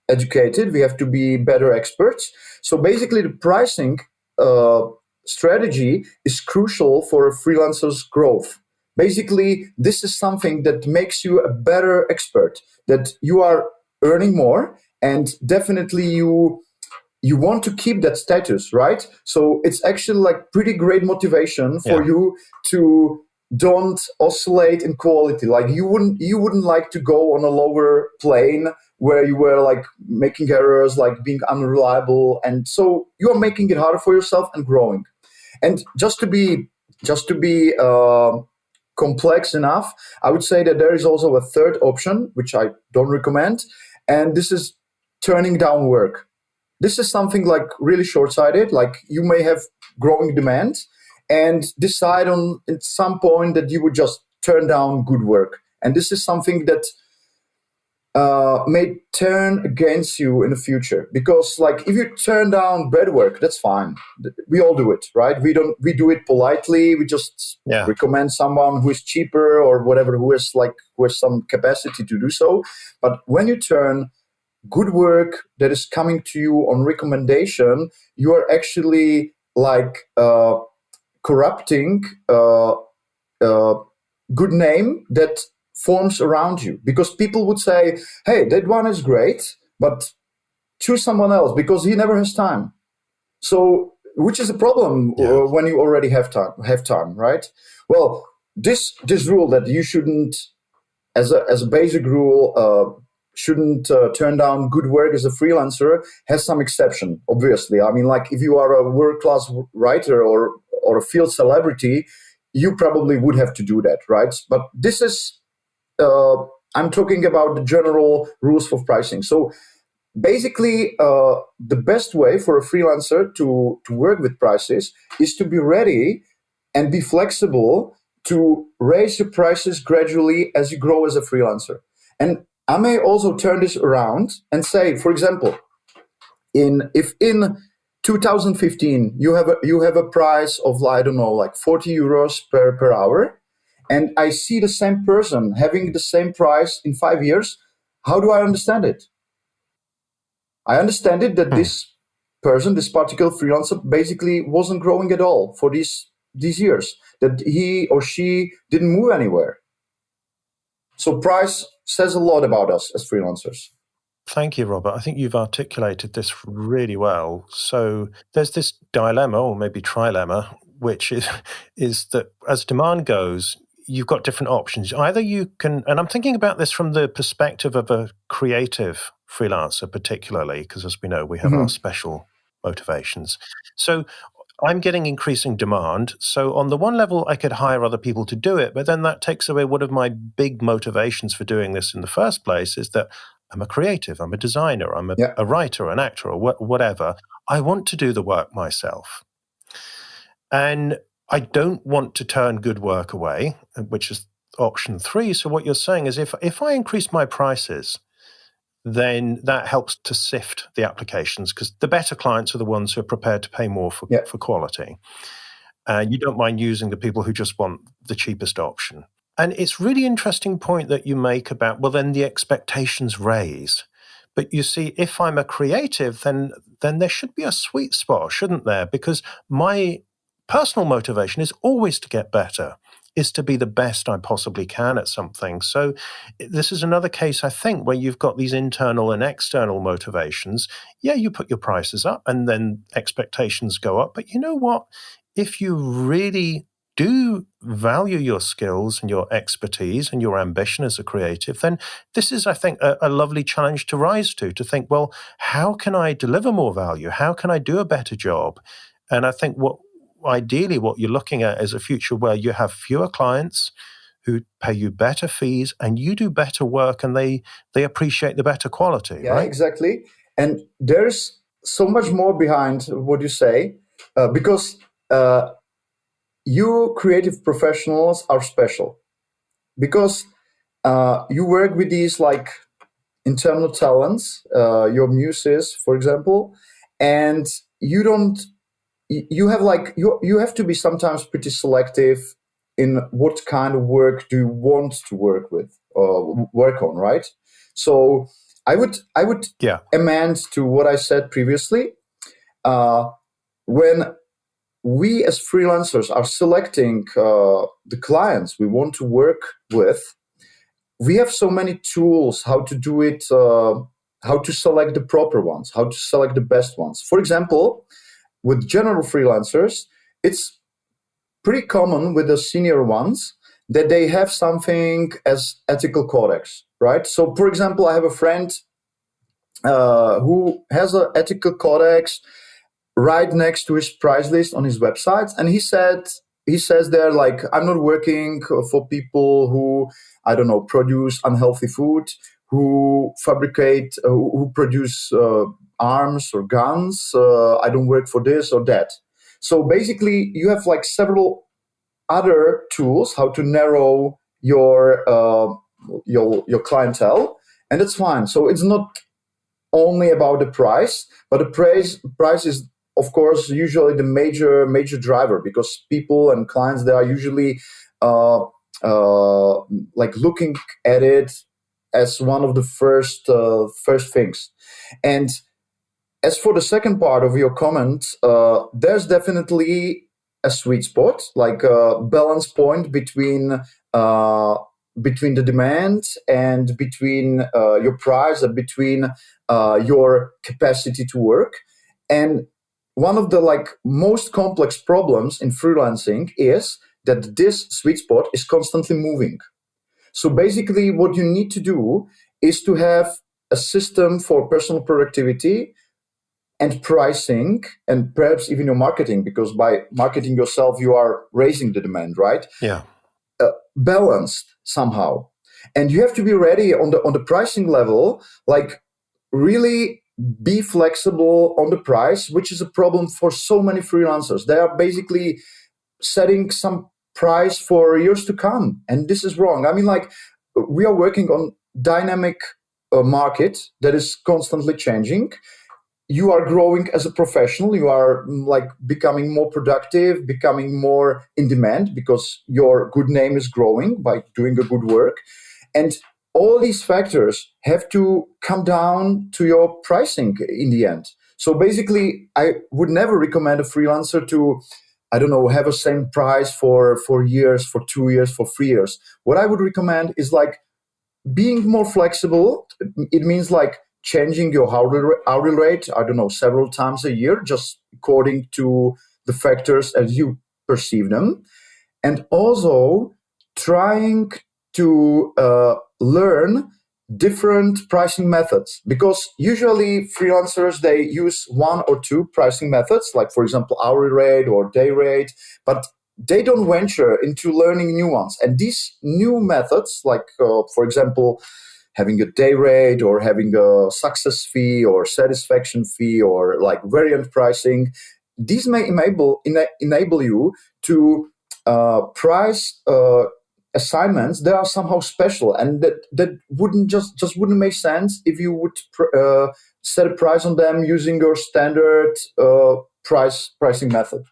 Speaker 2: educated. We have to be better experts. So basically, the pricing strategy is crucial for a freelancer's growth. Basically, this is something that makes you a better expert, that you are earning more, and definitely you want to keep that status, right? So it's actually like pretty great motivation for you to don't oscillate in quality. Like you wouldn't like to go on a lower plane where you were like making errors, like being unreliable, and so you are making it harder for yourself and growing. And just to be complex enough, I would say that there is also a third option, which I don't recommend, and this is turning down work. This is something like really short-sighted. Like you may have growing demand and decide on at some point that you would just turn down good work. And this is something that may turn against you in the future, because like if you turn down bad work, that's fine. We all do it, right? We do it politely. We just recommend someone who is cheaper or whatever, who has some capacity to do so. But when you turn good work that is coming to you on recommendation, you are actually like corrupting good name that forms around you, because people would say, hey, that one is great, but choose someone else because he never has time. So which is a problem when you already have time, right? Well, this rule that you shouldn't, as a basic rule, shouldn't turn down good work as a freelancer, has some exception, obviously. I mean, like if you are a world-class writer or a field celebrity, you probably would have to do that, right? But this is, I'm talking about the general rules for pricing. So basically, the best way for a freelancer to work with prices is to be ready and be flexible to raise your prices gradually as you grow as a freelancer. And I may also turn this around and say, for example, if in 2015 you have a price of, I don't know, like 40 euros per hour, and I see the same person having the same price in 5 years, how do I understand it? I understand it that this person, this particular freelancer, basically wasn't growing at all for these years, that he or she didn't move anywhere. So price says a lot about us as freelancers.
Speaker 1: Thank you, Robert. I think you've articulated this really well. So there's this dilemma, or maybe trilemma, which is that as demand goes, you've got different options. Either you can, and I'm thinking about this from the perspective of a creative freelancer, particularly, because as we know, we have our special motivations. So I'm getting increasing demand. So on the one level, I could hire other people to do it, but then that takes away one of my big motivations for doing this in the first place, is that I'm a creative, I'm a designer, I'm a writer, an actor, or whatever. I want to do the work myself. And I don't want to turn good work away, which is option 3. So what you're saying is if I increase my prices, then that helps to sift the applications, because the better clients are the ones who are prepared to pay more for quality. You don't mind using the people who just want the cheapest option. And it's really interesting point that you make about, well, then the expectations raise. But you see, if I'm a creative, then there should be a sweet spot, shouldn't there? Because my personal motivation is always to get better, is to be the best I possibly can at something. So this is another case, I think, where you've got these internal and external motivations. Yeah, you put your prices up and then expectations go up. But you know what? If you really do value your skills and your expertise and your ambition as a creative, then this is, I think, a lovely challenge to rise to think, well, how can I deliver more value? How can I do a better job? And I think ideally what you're looking at is a future where you have fewer clients who pay you better fees and you do better work and they appreciate the better quality,
Speaker 2: yeah,
Speaker 1: right?
Speaker 2: Exactly. And there's so much more behind what you say, because you creative professionals are special, because you work with these like internal talents, your muses, for example, and you don't, you have like, you have to be sometimes pretty selective in what kind of work do you want to work with or work on, right? So I would amend to what I said previously. When we as freelancers are selecting the clients we want to work with, we have so many tools how to do it, how to select the proper ones, how to select the best ones. For example, with general freelancers, it's pretty common with the senior ones that they have something as ethical codex, right? So, for example, I have a friend who has an ethical codex right next to his price list on his website, and he says there, like, I'm not working for people who, I don't know, produce unhealthy food, who fabricate, who produce arms or guns. I don't work for this or that. So basically, you have like several other tools how to narrow your clientele, and that's fine. So it's not only about the price, but the price is, of course, usually the major driver, because people and clients, they are usually like looking at it as one of the first things. And as for the second part of your comment, there's definitely a sweet spot, like a balance point between the demand and between your price and between your capacity to work. And one of the like most complex problems in freelancing is that this sweet spot is constantly moving. So basically what you need to do is to have a system for personal productivity and pricing, and perhaps even your marketing, because by marketing yourself, you are raising the demand, right?
Speaker 1: Yeah.
Speaker 2: Balanced somehow. And you have to be ready on the pricing level, like really be flexible on the price, which is a problem for so many freelancers. They are basically setting some price for years to come, and this is wrong. I mean, like, we are working on dynamic market that is constantly changing. You are growing as a professional, you are like becoming more productive, becoming more in demand, because your good name is growing by doing a good work. And all these factors have to come down to your pricing in the end. So basically, I would never recommend a freelancer to, I don't know, have a same price for 4 years, for 2 years, for 3 years. What I would recommend is like being more flexible. It means like changing your hourly rate, I don't know, several times a year, just according to the factors as you perceive them. And also trying to learn different pricing methods, because usually freelancers, they use one or two pricing methods, like for example hourly rate or day rate, but they don't venture into learning new ones. And these new methods, like for example having a day rate or having a success fee or satisfaction fee or like variant pricing, these may enable you to price assignments that are somehow special, and that wouldn't just wouldn't make sense if you would set a price on them using your standard pricing method.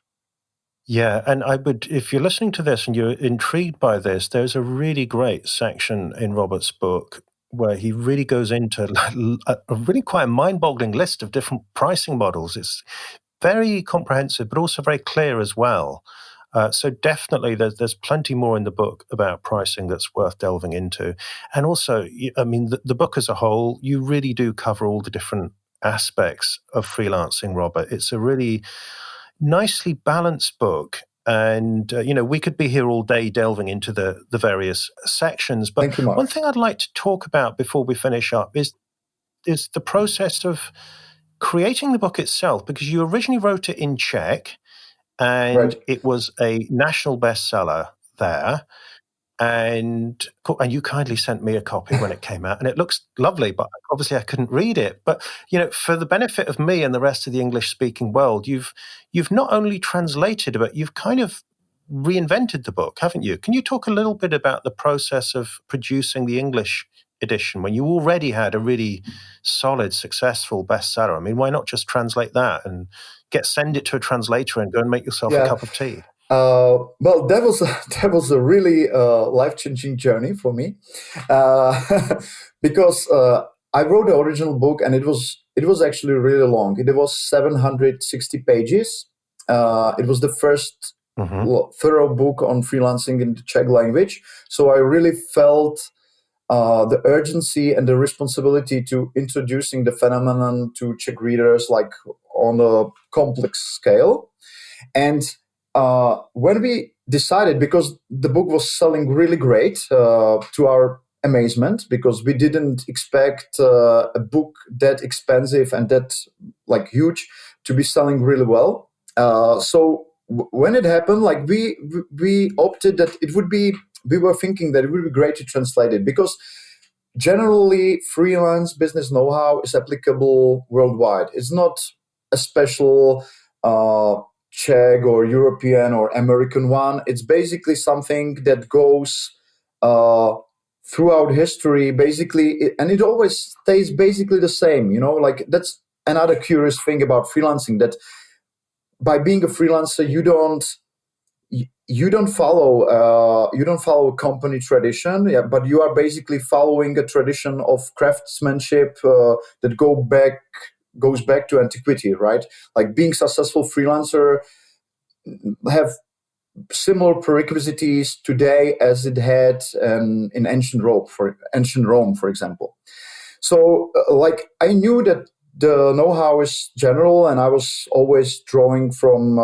Speaker 1: Yeah, and I would, if you're listening to this and you're intrigued by this, there's a really great section in Robert's book where he really goes into a really quite a mind-boggling list of different pricing models. It's very comprehensive, but also very clear as well. So definitely there's plenty more in the book about pricing that's worth delving into. And also, I mean, the book as a whole, you really do cover all the different aspects of freelancing, Robert. It's a really nicely balanced book. And, we could be here all day delving into the various sections. But
Speaker 2: Thank you, Mark.
Speaker 1: One thing I'd like to talk about before we finish up is the process of creating the book itself, because you originally wrote it in Czech, and
Speaker 2: Right.
Speaker 1: it was a national bestseller there. And you kindly sent me a copy when it came out, and it looks lovely, but obviously I couldn't read it. But for the benefit of me and the rest of the English-speaking world, you've not only translated, but you've kind of reinvented the book, haven't you? Can you talk a little bit about the process of producing the English edition when you already had a really solid, successful bestseller? I mean, why not just translate that and send it to a translator and go and make yourself a cup of tea?
Speaker 2: Well, that was a really life-changing journey for me, because I wrote the original book, and it was actually really long. It was 760 pages. It was the first thorough book on freelancing in the Czech language. So I really felt the urgency and the responsibility to introducing the phenomenon to Czech readers, like on a complex scale. And when we decided, because the book was selling really great, to our amazement, because we didn't expect a book that expensive and that like huge to be selling really well. So when it happened, like we opted that we were thinking that it would be great to translate it, because generally freelance business know-how is applicable worldwide. It's not a special Czech or European or American one. It's basically something that goes throughout history, basically, and it always stays basically the same. Like that's another curious thing about freelancing, that by being a freelancer, you don't follow company tradition, but you are basically following a tradition of craftsmanship that goes back to antiquity, right? Like being successful freelancer have similar prerequisites today as it had in ancient Rome, for example. So, like I knew that the know-how is general, and I was always drawing from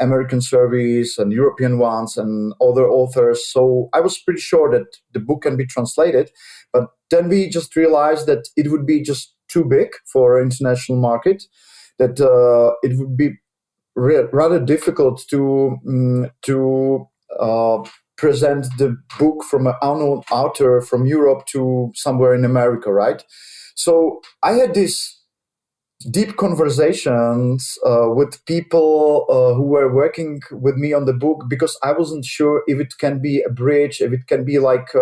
Speaker 2: American surveys and European ones and other authors. So I was pretty sure that the book can be translated. But then we just realized that it would be just too big for an international market, that it would be rather difficult to present the book from an unknown author from Europe to somewhere in America, right? So I had this deep conversations with people who were working with me on the book, because I wasn't sure if it can be abridged, if it can be like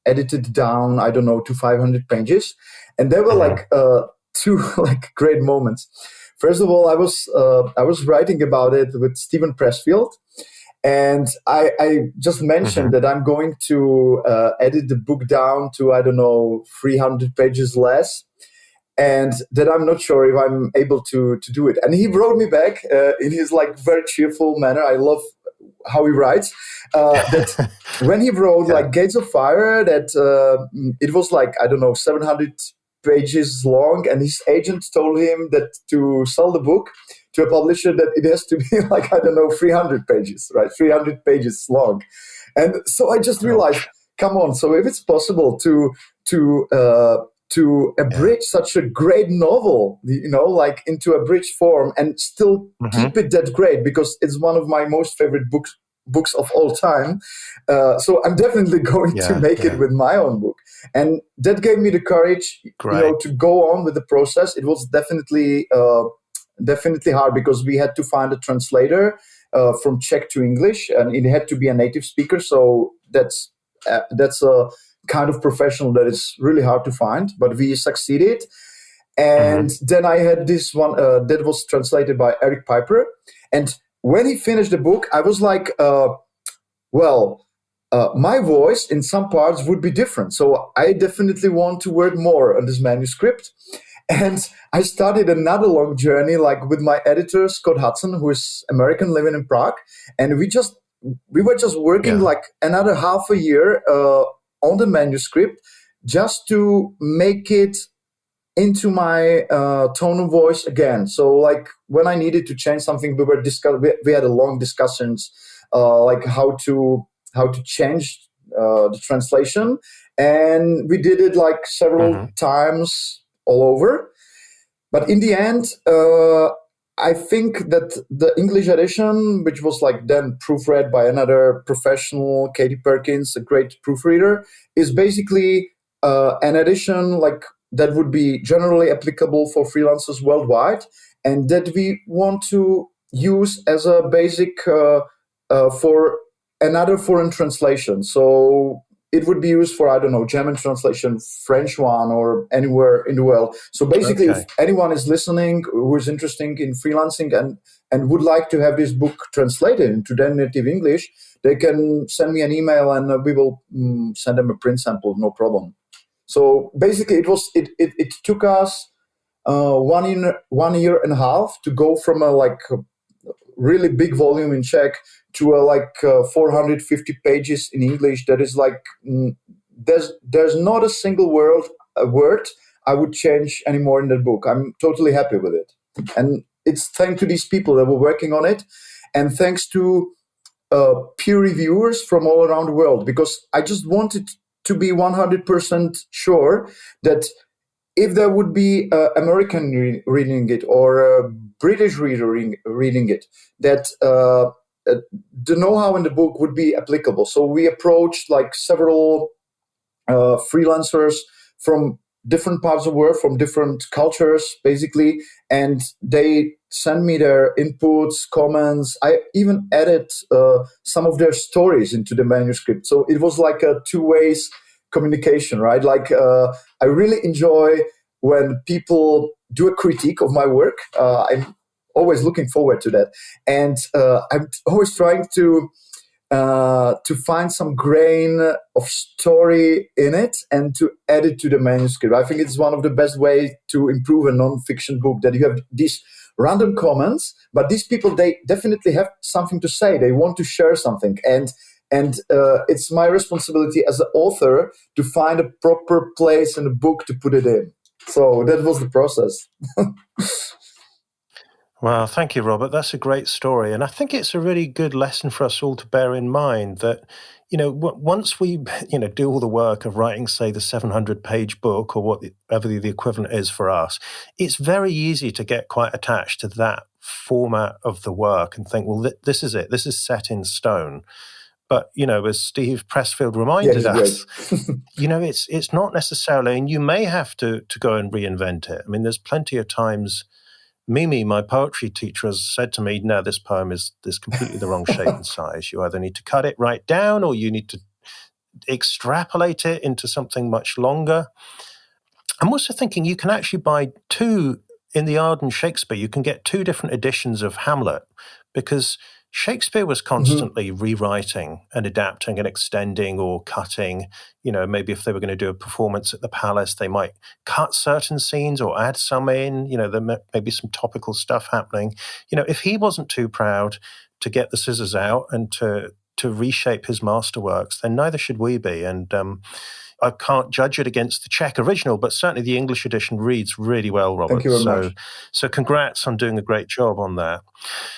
Speaker 2: edited down, I don't know, to 500 pages. And there were like two like great moments. First of all, I was writing about it with Stephen Pressfield, And I just mentioned that I'm going to edit the book down to, I don't know, 300 pages less, and that I'm not sure if I'm able to do it. And he wrote me back in his like very cheerful manner. I love how he writes. That when he wrote like Gates of Fire, that it was like, I don't know, 700 pages long, and his agent told him that to sell the book to a publisher that it has to be like, I don't know, 300 pages, right? 300 pages long. And so I just realized, come on, so if it's possible to abridge such a great novel, like into abridged form and still keep it that great, because it's one of my most favorite books of all time. So I'm definitely going to make it with my own book. And that gave me the courage, to go on with the process. It was definitely hard, because we had to find a translator from Czech to English, and it had to be a native speaker. So that's a kind of professional that is really hard to find, but we succeeded. And then I had this one that was translated by Eric Piper. And when he finished the book, I was like, my voice in some parts would be different. So I definitely want to work more on this manuscript. And I started another long journey, like with my editor, Scott Hudson, who is American, living in Prague. And we were just working like another half a year on the manuscript, just to make it into my tone of voice again. So like when I needed to change something, we had a long discussions, like how to change the translation. And we did it like several times all over. But in the end, I think that the English edition, which was like then proofread by another professional, Katie Perkins, a great proofreader, is basically an edition like that would be generally applicable for freelancers worldwide, and that we want to use as a basic for another foreign translation. So it would be used for, I don't know, German translation, French one, or anywhere in the world. So basically, if anyone is listening who is interested in freelancing and would like to have this book translated into their native English, they can send me an email and we will send them a print sample, no problem. So basically, it took us 1 year and a half to go from a really big volume in Czech to 450 pages in English. That is like there's not a single word I would change anymore in that book. I'm totally happy with it, and it's thanks to these people that were working on it, and thanks to peer reviewers from all around the world, because I just wanted to be 100% sure that if there would be an American reading it or a British reader reading it, that the know-how in the book would be applicable. So we approached like several freelancers from different parts of the world, from different cultures, basically, and they send me their inputs, comments. I even added some of their stories into the manuscript. So it was like a two-way communication, right? Like I really enjoy when people do a critique of my work. I'm always looking forward to that, and I'm always trying to find some grain of story in it and to add it to the manuscript. I think it's one of the best ways to improve a non-fiction book, that you have these random comments, but these people, they definitely have something to say. They want to share something, and it's my responsibility as an author to find a proper place in the book to put it in. So that was the process.
Speaker 1: Well, thank you, Robert. That's a great story. And I think it's a really good lesson for us all to bear in mind that, once we, do all the work of writing, say, the 700-page book or whatever the equivalent is for us, it's very easy to get quite attached to that format of the work and think, well, this is it. This is set in stone. But, as Steve Pressfield reminded us, it's not necessarily, and you may have to go and reinvent it. I mean, there's plenty of times Mimi, my poetry teacher, has said to me, no, this poem is completely the wrong shape and size. You either need to cut it right down or you need to extrapolate it into something much longer. I'm also thinking you can actually buy two, in the Arden Shakespeare, you can get two different editions of Hamlet, because Shakespeare was constantly rewriting and adapting and extending or cutting. Maybe if they were going to do a performance at the Palace, they might cut certain scenes or add some in. There may be some topical stuff happening. If he wasn't too proud to get the scissors out and to reshape his masterworks, then neither should we be. And I can't judge it against the Czech original, but certainly the English edition reads really well, Robert.
Speaker 2: Thank you very much.
Speaker 1: So congrats on doing a great job on that.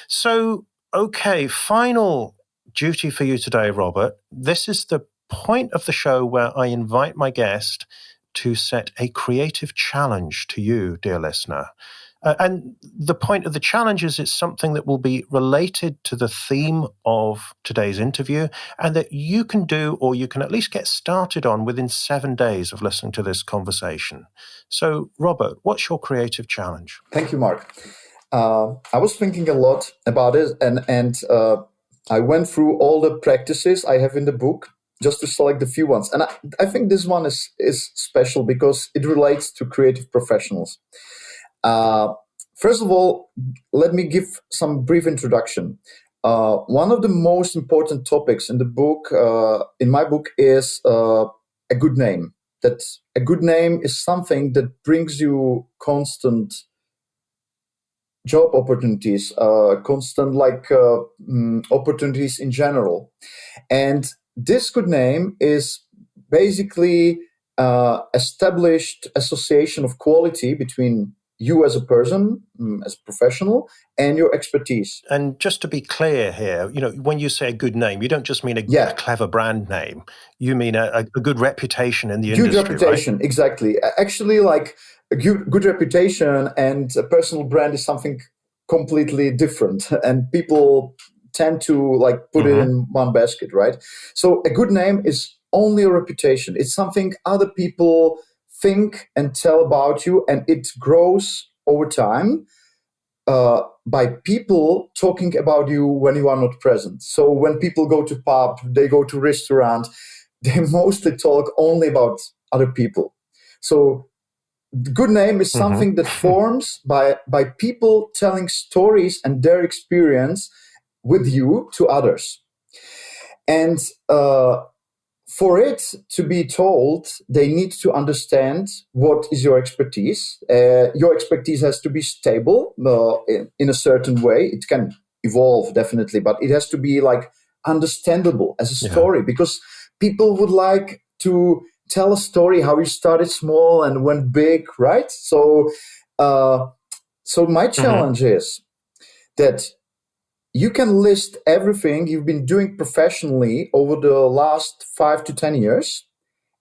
Speaker 1: So, okay, final duty for you today, Robert. This is the point of the show where I invite my guest to set a creative challenge to you, dear listener. And the point of the challenge is it's something that will be related to the theme of today's interview and that you can do, or you can at least get started on within 7 days of listening to this conversation. So, Robert, what's your creative challenge?
Speaker 2: Thank you, Mark. I was thinking a lot about it, and I went through all the practices I have in the book just to select a few ones. And I think this one is special because it relates to creative professionals. First of all, let me give some brief introduction. One of the most important topics in the book, in my book, is a good name. That a good name is something that brings you constant job opportunities, constant opportunities in general. And this good name is basically established association of quality between you as a person, as a professional, and your expertise.
Speaker 1: And just to be clear here, when you say a good name, you don't just mean a clever brand name. You mean a good reputation in the industry,
Speaker 2: good reputation,
Speaker 1: right?
Speaker 2: Exactly. Actually, like a good reputation and a personal brand is something completely different, and people tend to put it in one basket, right? So a good name is only a reputation. It's something other people think and tell about you, and it grows over time by people talking about you when you are not present. So when people go to pub, they go to restaurant, they mostly talk only about other people. So the good name is something that forms by people telling stories and their experience with you to others. And for it to be told, they need to understand what is your expertise. Your expertise has to be stable in a certain way. It can evolve, definitely, but it has to be understandable as a story, because people would like to tell a story how you started small and went big, right? So my challenge is that you can list everything you've been doing professionally over the last 5 to 10 years,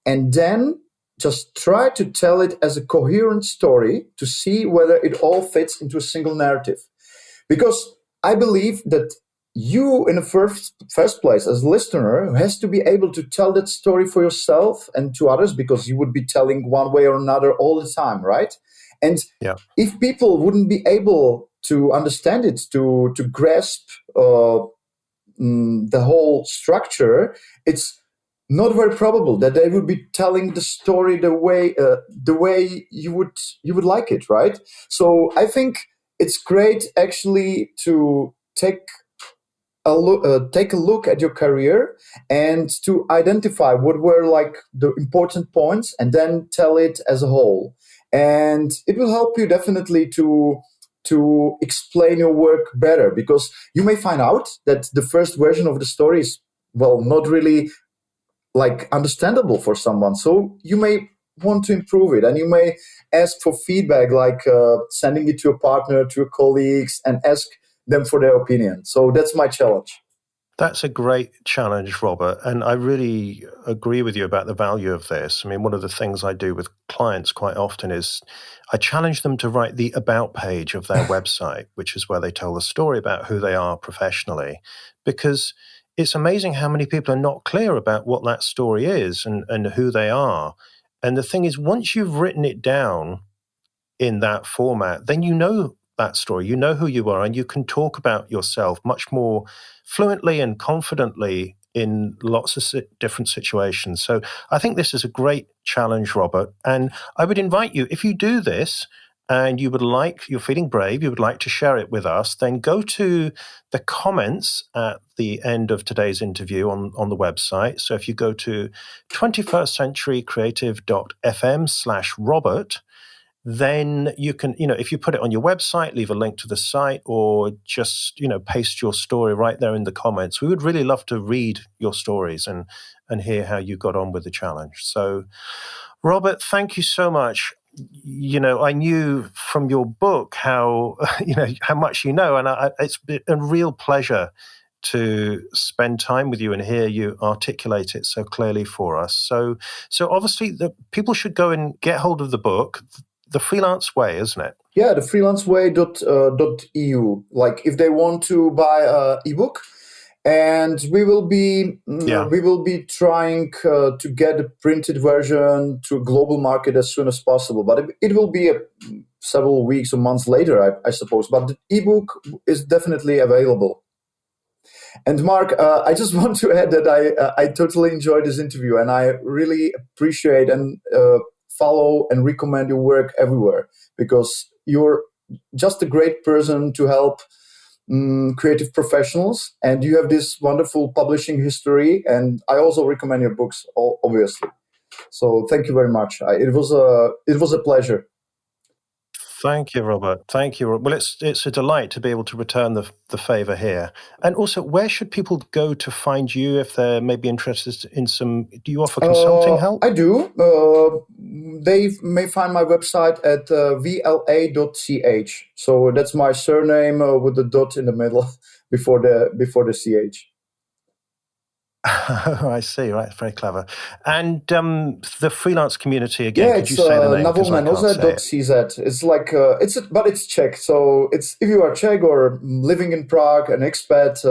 Speaker 2: and then just try to tell it as a coherent story to see whether it all fits into a single narrative. Because I believe that you, in the first place, as a listener, has to be able to tell that story for yourself and to others, because you would be telling one way or another all the time, right? And if people wouldn't be able to understand it, to grasp the whole structure, it's not very probable that they would be telling the story the way you would like it, right? So I think it's great actually to take a look at your career and to identify what were the important points, and then tell it as a whole. And it will help you definitely to explain your work better, because you may find out that the first version of the story is, not really understandable for someone. So you may want to improve it, and you may ask for feedback, sending it to a partner, to your colleagues, and ask them for their opinion. So that's my challenge.
Speaker 1: That's a great challenge, Robert. And I really agree with you about the value of this. I mean, one of the things I do with clients quite often is I challenge them to write the about page of their website, which is where they tell the story about who they are professionally, because it's amazing how many people are not clear about what that story is and who they are. And the thing is, once you've written it down in that format, then you know that story, you know who you are, and you can talk about yourself much more fluently and confidently in lots of different situations. So I think this is a great challenge, Robert. And I would invite you, if you do this, and you're feeling brave, you would like to share it with us, then go to the comments at the end of today's interview on the website. So if you go to 21stcenturycreative.fm/Robert, then you can, if you put it on your website, leave a link to the site, or just, paste your story right there in the comments. We would really love to read your stories and hear how you got on with the challenge. So, Robert, thank you so much. I knew from your book how, how much you know, and it's been a real pleasure to spend time with you and hear you articulate it so clearly for us. So obviously, the people should go and get hold of the book, The Freelance Way, isn't it?
Speaker 2: Yeah, the freelanceway.eu. Like if they want to buy an ebook, and we will be trying to get a printed version to a global market as soon as possible. But it will be several weeks or months later, I suppose. But the ebook is definitely available. And Mark, I just want to add that I totally enjoyed this interview, and I really appreciate and follow and recommend your work everywhere, because you're just a great person to help creative professionals, and you have this wonderful publishing history, and I also recommend your books, obviously. So thank you very much. It was a pleasure.
Speaker 1: Thank you, Robert. Thank you. Well, it's a delight to be able to return the favor here. And also, where should people go to find you if they're maybe interested in some? Do you offer consulting help?
Speaker 2: I do. They may find my website at vla.ch. So that's my surname with the dot in the middle before the ch.
Speaker 1: I see. Right, very clever. And the freelance community again. Could you say the name?
Speaker 2: Na Volné Noze.cz. It's like but it's Czech. So it's, if you are Czech or living in Prague, an expat,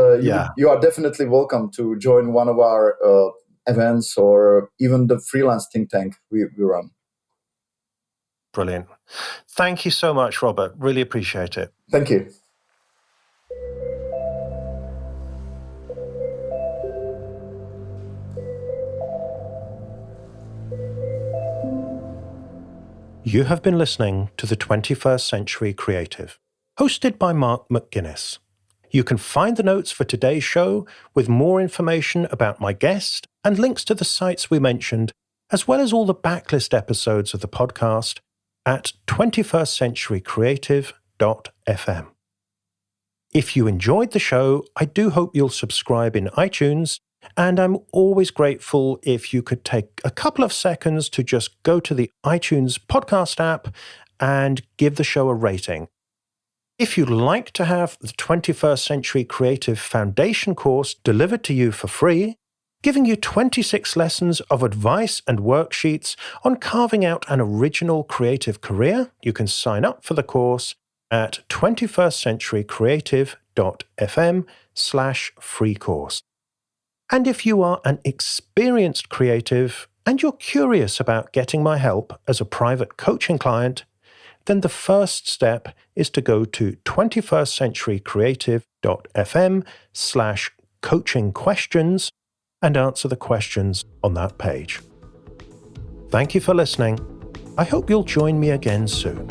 Speaker 2: you are definitely welcome to join one of our events, or even the freelance think tank we run.
Speaker 1: Brilliant. Thank you so much, Robert. Really appreciate it.
Speaker 2: Thank you.
Speaker 1: You have been listening to the 21st Century Creative, hosted by Mark McGuinness. You can find the notes for today's show with more information about my guest and links to the sites we mentioned, as well as all the backlist episodes of the podcast at 21stcenturycreative.fm. If you enjoyed the show, I do hope you'll subscribe in iTunes, and I'm always grateful if you could take a couple of seconds to just go to the iTunes podcast app and give the show a rating. If you'd like to have the 21st Century Creative Foundation course delivered to you for free, giving you 26 lessons of advice and worksheets on carving out an original creative career, you can sign up for the course at 21stcenturycreative.fm/free course. And if you are an experienced creative and you're curious about getting my help as a private coaching client, then the first step is to go to 21stcenturycreative.fm/coaching questions and answer the questions on that page. Thank you for listening. I hope you'll join me again soon.